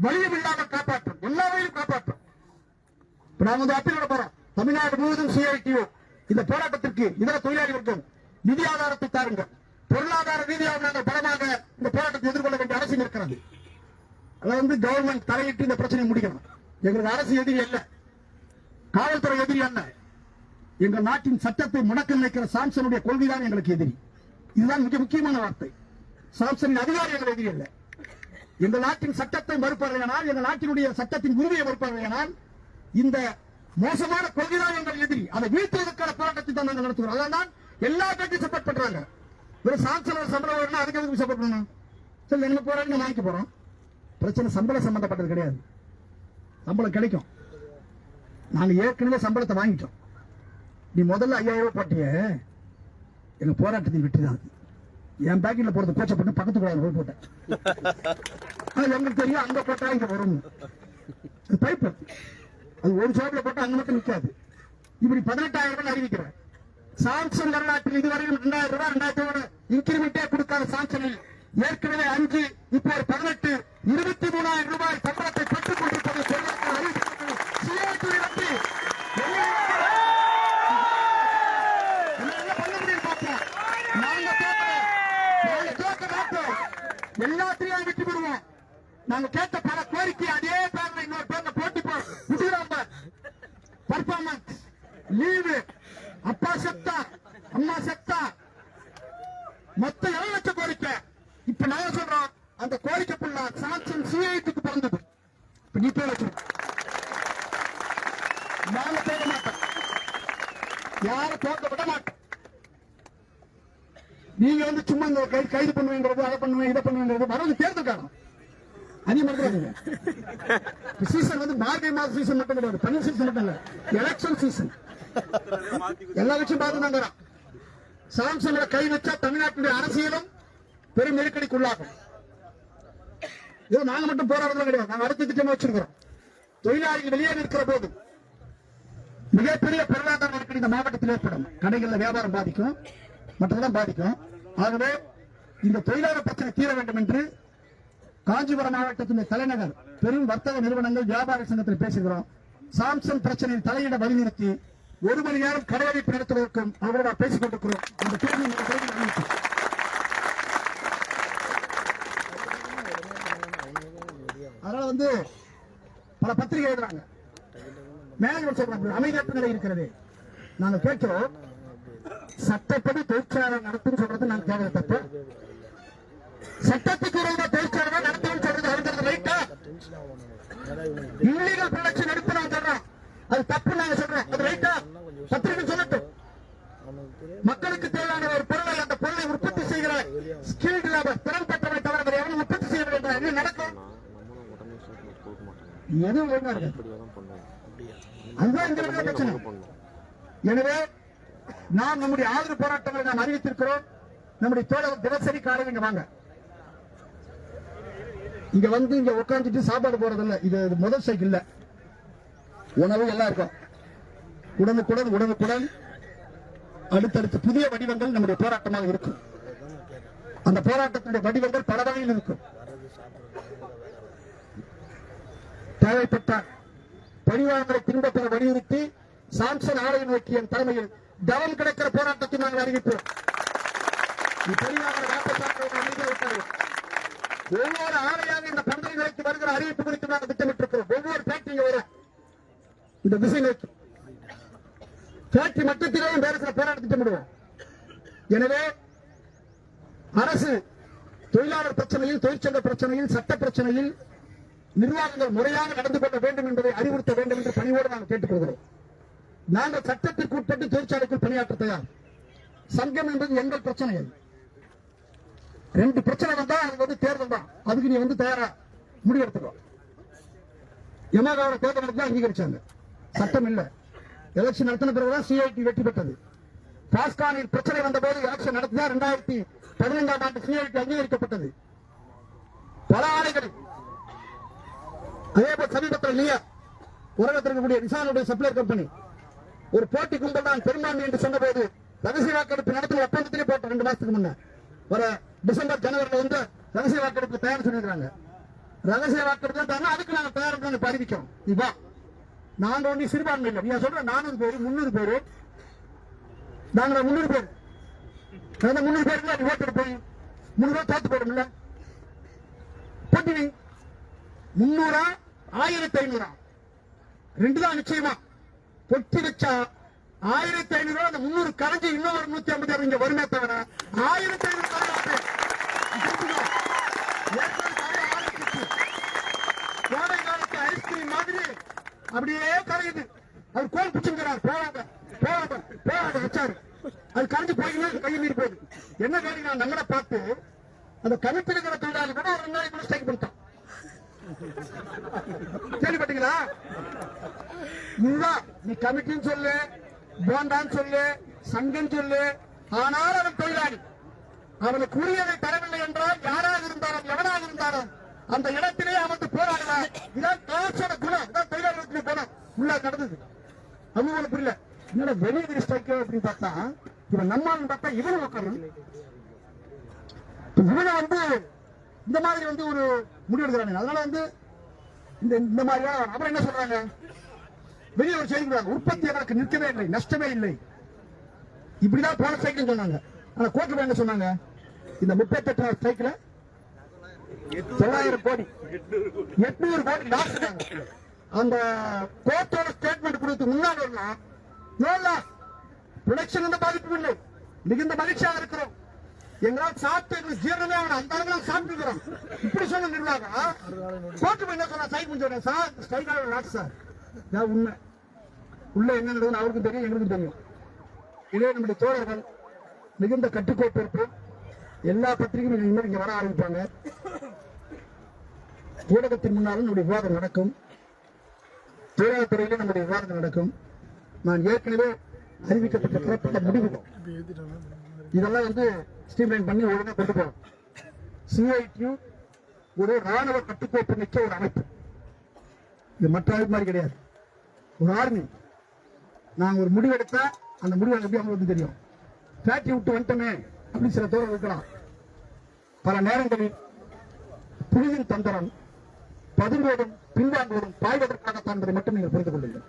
வழியும் இல்லாமல் காப்பாற்றும், எல்லா வழியும் காப்பாற்றும். இப்ப நாங்க வந்து அப்பீல் விட போறோம். தமிழ்நாடு முழுவதும் சிஐடியோ இந்த போராட்டத்திற்கு இதர தொழிலாளிகளுக்கும் நிதி ஆதாரத்தை தாருங்கள். பொருளாதார ரீதியாக நாங்கள் பலமாக இந்த போராட்டத்தை எதிர்கொள்ள வேண்டிய அவசியம் இருக்கிறது. அதை வந்து கவர்மெண்ட் தலையிட்டு இந்த பிரச்சனையை முடிக்கணும். எங்களுக்கு அரசு எதிரி அல்ல, காவல்துறை எதிரி அல்ல. எங்கள் நாட்டின் சட்டத்தை முடக்க நினைக்கிற சாம்சனுடைய கொள்கைதான் எங்களுக்கு எதிரி. இதுதான் மிக முக்கியமான வார்த்தை. சாம்சனின் அதிகாரி எங்கள் எதிரி அல்ல. எங்கள் நாட்டின் சட்டத்தை மறுப்பவர்களானால், எங்கள் நாட்டினுடைய சட்டத்தின் உரிமையை மறுப்பவர்களானால் இந்த மோசமான கொள்கைதான் எங்கள் எதிரி. அதை வீழ்த்துவதற்கான போராட்டத்தை தான் நாங்கள் நடத்துகிறோம். அதான் எல்லா பேட்டையும் சப்போர்ட் பண்றாங்க. ஒரு சாம்சன் சம்பளம் வரணும், அதுக்கு எதுக்கு சப்போர்ட் பண்ணணும்? சரி, என்ன போராட்டம் வாங்கிக்க போறோம். பிரச்சனை சம்பளம் சம்பந்தப்பட்டது கிடையாது. சம்பளம் கிடைக்கும். நாங்க ஏற்கனவே சம்பளத்தை வாங்கிட்டோம். நீ முதல்ல 5000 ரூபாய் போட்டிய, எங்க போராட்டத்தின் வெற்றி தான். என் பேக்கெட்ல போறது போச்சப்பட்டு பக்கத்துக்கு போய் போட்டேன். எங்களுக்கு தெரியும் அங்க போட்டா இங்க வரும். பைப்பு அது ஒரு ஜாப்ல போட்டா அங்க மட்டும் நிற்காது. இப்படி 18,000 ரூபாய் அறிவிக்கிறேன். சாம்சன் வரலாற்றில் இதுவரையில் 2000 ரூபாய் 2000 இன்கிரிமெண்டே கொடுக்காத சாம்சனில் ஏற்கனவே 5, இப்போ 18, 23,000 ரூபாய் சம்பளத்தை பெற்றுக் கொண்டிருப்பது எல்லாத்திலையும் வெற்றி பெறுவோம். நாங்க கேட்ட பல கோரிக்கை அதே பேர்ல இன்னொரு பேர்ல போட்டி பர்ஃபார்மன்ஸ் லீவு, அப்பா செத்தா அம்மா செத்தா, மொத்தம் 7 லட்சம் கோரிக்கை. இப்ப நாங்க சொல்றோம் அந்த கோரிக்கை புள்ள சாம்சன் சிஐடிக்கு பிறந்தது. இப்ப நீ பேர் வச்சு நாங்க பேர மாட்டோம், யாரும் தோக்க விட மாட்டோம். நீங்க வந்து சும்மா இந்த கைது பண்ணுவீங்கிறது, அதை பண்ணுவேன், இதை பண்ணுவீங்கிறது வரது தேர்தல் காலம். அதே மாதிரி சீசன் வந்து மார்கழி மாத சீசன் மட்டும் கிடையாது, பனி சீசன் மட்டும் இல்ல, எலெக்ஷன் சீசன். எல்லா விஷயம் பார்த்து நாங்க சாம்சன்ல கை வச்சா தமிழ்நாட்டுடைய அரசியலும் பெரும் நெருக்கடிக்குள்ளாகும். இதோ நாங்க மட்டும் போராடுறது கிடையாது. நாங்க அடுத்த திட்டமா வச்சிருக்கிறோம். தொழிலாளிகள் வெளியே இருக்கிற போது மிகப்பெரிய பொருளாதார நெருக்கடி இந்த மாவட்டத்தில் ஏற்படும். கடைகளில் வியாபாரம் பாதிக்கும், மற்றதெல்லாம் பாதிக்கும். ஆகவே இந்த தொழிலாளர் பிரச்சனை தீர வேண்டும் என்று காஞ்சிபுரம் மாவட்டத்தின் தலைநகர் பெரும் வர்த்தக நிறுவனங்கள் வியாபார சங்கத்தில் பேசுகிறோம். சாம்சங் பிரச்சனையை தலையிட வலியுறுத்தி 1 மணி நேரம் கடையடைப்பு நடத்துவதற்கும் அவரோட பேசிக் கொண்டிருக்கிறோம். அந்த அதனால பல பத்திரிகை எழுதுறாங்க, மேனேஜ்மெண்ட் சொல்றாங்க அமைதியற்ற நிலை இருக்கிறது. நாங்க கேட்கிறோம், சட்டப்படி தொழிற்சாலை நடத்தும் சொல்றது நாங்க கேட்கற தப்பு. சட்டத்துக்கு விரோத தொழிற்சாலை நடத்தும் சொல்றது அறிஞர்கள் ரைட்டா? இல்லீகல் ப்ரொடக்ஷன் எடுத்து நாங்க சொல்றோம், அது தப்பு நாங்க சொல்றோம், அது ரைட்டா? பத்திரிகை சொல்லட்டும். மக்களுக்கு தேவையான ஒரு பொருளை அந்த பொருளை உற்பத்தி செய்கிற ஸ்கில்டு லேபர் திறன் பெற்றவை தவிர எவரும் உற்பத்தி செய்ய வேண்டும். என்ன நடக்கும்? எதுவும் ஒழுங்கா இருக்கு. அதுதான் இந்த பிரச்சனை. எனவே நாம் நம்முடைய ஆதரவு போராட்டங்களை நாம் அறிவித்திருக்கிறோம். நம்முடைய தோழர் தினசரி காலையில் இங்க வாங்க, இங்க இங்க உட்காந்துட்டு சாப்பாடு போறதில்ல. இது முதல் சைக்கிள் இல்ல, உணவு எல்லாம் இருக்கும். உடனுக்குடன் அடுத்தடுத்து புதிய வடிவங்கள் நம்முடைய போராட்டமாக இருக்கும். அந்த போராட்டத்தினுடைய வடிவங்கள் பல வகையில் இருக்கும். தேவைப்பட்டால் பணியாளர்களை பின்பற்ற வலியுறுத்தி சாம்சன் ஆலய நோக்கிய தலைமையில் தவம் கிடக்கிற போராட்டத்தை நாங்கள் அறிவிப்போம். ஒவ்வொரு ஆலையாக இந்த பந்தய நிலைக்கு வருகிற அறிவிப்பு குறித்து நாங்கள் திட்டமிட்டிருக்கிறோம். ஒவ்வொரு ஃபேக்டரி வரும் இந்த திசை நோக்கி ஃபேக்டரி மட்டத்திலேயும் வேறு சில போராட்ட திட்டமிடுவோம். எனவே அரசு தொழிலாளர் பிரச்சனையில், தொழிற்சங்க பிரச்சனையில், சட்ட பிரச்சனையில் நிர்வாகங்கள் முறையாக நடந்து கொள்ள வேண்டும் என்பதை அறிவுறுத்த வேண்டும் என்று பணியோடு நாங்கள் கேட்டுக்கொள்கிறோம். நாங்கள் சட்டத்திற்கு உட்பட்டு தொழிற்சாலைக்குள் பணியாற்ற தயார். சங்கம் என்பது எங்கள் பிரச்சனை. 2 பிரச்சனை வந்தா அது தேர்தல் தான், அதுக்கு நீ தயாரா முடிவெடுத்துக்கோ. யமகாவோட தேர்தல் நடத்தி அங்கீகரிச்சாங்க, சட்டம் இல்ல. எலெக்ஷன் நடத்தின பிறகுதான் சிஐடி வெற்றி பெற்றது. பாஸ்கானில் பிரச்சனை வந்த போது எலெக்ஷன் நடத்தினா 2015ஆம் ஆண்டு சிஐடி அங்கீகரிக்கப்பட்டது. பல ஆலைகளில் அதேபோல் சமீபத்தில் உலகத்தில் இருக்கக்கூடிய நிசானுடைய சப்ளை கம்பெனி ஒரு போட்டி கும்பல் தான் பெரும்பான்மை என்று சொன்ன போது ரகசிய வாக்கெடுப்பு நடத்தும் ஒப்பந்தத்திலே போட்ட 2 மாசத்துக்கு முன்ன வர டிசம்பர் ஜனவரியில் ரகசிய வாக்கெடுப்பு தயார் சொல்லிருக்காங்க. ரகசிய வாக்கெடுப்பு தான் அதுக்கு நாங்கள் தயார் அறிவிக்கிறோம். இப்ப நாங்க ஒண்ணு சிறுபான்மை இல்லை. நீங்க சொல்ற 400 பேர் 300 பேரு, நாங்க 300 பேர் 300 பேருக்கு ஓட்டு போய் 300 தோத்து போயிடும்ல. போட்டி 300 1500 2 தான் நிச்சயமா. பொட்டி வச்சா 1500 அந்த 300 கரைஞ்சி இன்னொரு 150 இங்க வருமே தவிர 1500 கோடை காலத்து ஐஸ்கிரீம் மாதிரி அப்படியே கரையுது. அது கோல் பிடிச்சிருக்கிறார், போவாங்க வச்சாரு, அது கரைஞ்சு போய் கையில் மீறி போகுது. என்ன காரணம்? நான் நம்மளை பார்த்து அந்த கருப்பில் இருக்கிற தொழிலாளி கூட ஒரு 2 நாளைக்கு கூட ஸ்ட்ரைக் பண்ணிட்டான். கேள்விப்பட்டீங்களா? இதுதான் நீ கமிட்டின்னு சொல்லு, போண்டான்னு சொல்லு, சங்கம் சொல்லு, ஆனால் அவன் தொழிலாளி. அவனுக்கு உரியதை தரவில்லை என்றால் யாராக இருந்தாலும் எவனாக இருந்தாலும் அந்த இடத்திலே அவன் போராடுவான். இதான் தேசோட குணம், இதான் தொழிலாளர்களுக்கு குணம் உள்ள நடந்தது. அவங்க புரியல, என்னோட வெளியே ஸ்ட்ரைக் அப்படின்னு பார்த்தா இவன் நம்மான்னு பார்த்தா இவனு உட்காரணும். இவனை இந்த மாதிரி ஒரு முடிவெடுக்கிறாங்க. அதனால இந்த மாதிரி அப்புறம் என்ன சொல்றாங்க, வெளியே ஒரு செய்தி உற்பத்தி எனக்கு நிற்கவே இல்லை, நஷ்டமே இல்லை, இப்படிதான் போன சைக்கிள் சொன்னாங்க. ஆனா கோர்ட்ல என்ன சொன்னாங்க, இந்த 38 ஸ்ட்ரைக்ல 900 கோடி 800 கோடி லாஸ். அந்த கோர்ட்டோட ஸ்டேட்மெண்ட் கொடுத்து முன்னாடி ப்ரொடக்ஷன் பாதிப்பு இல்லை, மிகுந்த மகிழ்ச்சியாக இருக்கிறோம், எங்களால் சாப்பிட்டு ஜீரணமே அந்த அளவுக்கு சாப்பிட்டுக்கிறோம் இப்படி சொன்ன நிர்வாகம் கோர்ட்டு என்ன சொன்னா, சைட் முடிஞ்ச சார் ஸ்ட்ரைக்கான நாட்டு சார் உண்மை உள்ள என்ன நடக்குதுன்னு அவருக்கும் தெரியும், எங்களுக்கும் தெரியும். இதே நம்முடைய தோழர்கள் மிகுந்த கட்டுக்கோப்பு இருப்போம். எல்லா பத்திரிகையும் இனிமேல் இங்க வர ஆரம்பிப்பாங்க. ஊடகத்தின் முன்னாலும் நம்முடைய விவாதம் நடக்கும், தொழிலாளர் துறையிலும் நம்முடைய விவாதம் நடக்கும். நான் ஏற்கனவே அறிவிக்கப்பட்ட புறப்பட்ட முடிவு இதெல்லாம் ஸ்ட்ரீம்லைன் பண்ணி ஒழுங்கா கொண்டு போறோம். சிஐடி ஒரு ராணுவ கட்டுக்கோப்பு மிக்க ஒரு அமைப்பு, இது மற்ற அமைப்பு மாதிரி கிடையாது. ஒரு ஆர்மி நாங்க ஒரு முடிவு எடுத்தா அந்த முடிவு எப்படி அவங்களுக்கு தெரியும். ஃபேக்டரி விட்டு வந்துட்டோமே அப்படின்னு சில தோழர்கள் இருக்கலாம். பல நேரங்களில் புலியின் தந்திரம் பதுங்குவதும் பின்வாங்குவதும் பாய்வதற்காகத்தான் என்பதை மட்டும் நீங்கள் புரிந்து கொள்ளுங்கள்.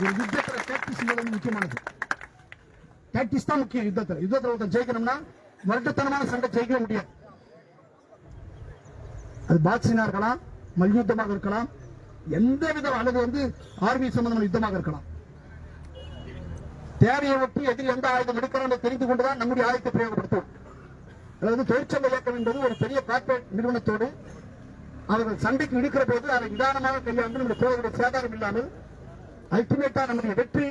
ஒரு யுத்தத்தில் டாக்டிஸ் முக்கியமானது. டாக்டிஸ் தான் முக்கியம். யுத்தத்தில் ஜெயிக்கணும்னா வருடத்தனமான சண்டை ஜெயிக்க முடியாது. அது பாக்ஸிங்கா இருக்கலாம், மல்யுத்தமாக இருக்கலாம், எந்த விதம் அல்லது ஆர்மி சம்பந்தமான யுத்தமாக இருக்கலாம். தேவையை ஒட்டி எதிரி எந்த ஆயுதம் எடுக்கிறான் தெரிந்து கொண்டுதான் நம்முடைய ஆயுதத்தை பிரயோகப்படுத்தும். அதாவது தொழிற்சங்க இயக்கம் என்பது ஒரு பெரிய கார்பரேட் நிறுவனத்தோடு அவர்கள் சண்டைக்கு இழுக்கிற போது அதை நிதானமாக கையாண்டு நம்முடைய தோழர்களுடைய சேதாரம் இல்லாமல் அல்டிமேட்டா நம்முடைய வெற்றி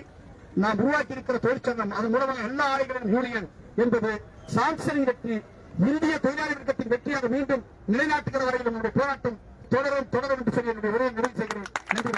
நாம் உருவாக்கி இருக்கிற தொழிற்சங்கம் அதன் மூலமாக எல்லா ஆலைகளின் யூனியன் என்பது சாம்சனின் வெற்றி, இந்திய தொழிலாளர் வர்க்கத்தின் வெற்றியாக மீண்டும் நிலைநாட்டுகிற வரையில் நம்முடைய போராட்டம் தொடரும் என்று சொல்லி என்னுடைய உரையை நிறைவு செய்கிறேன். நன்றி.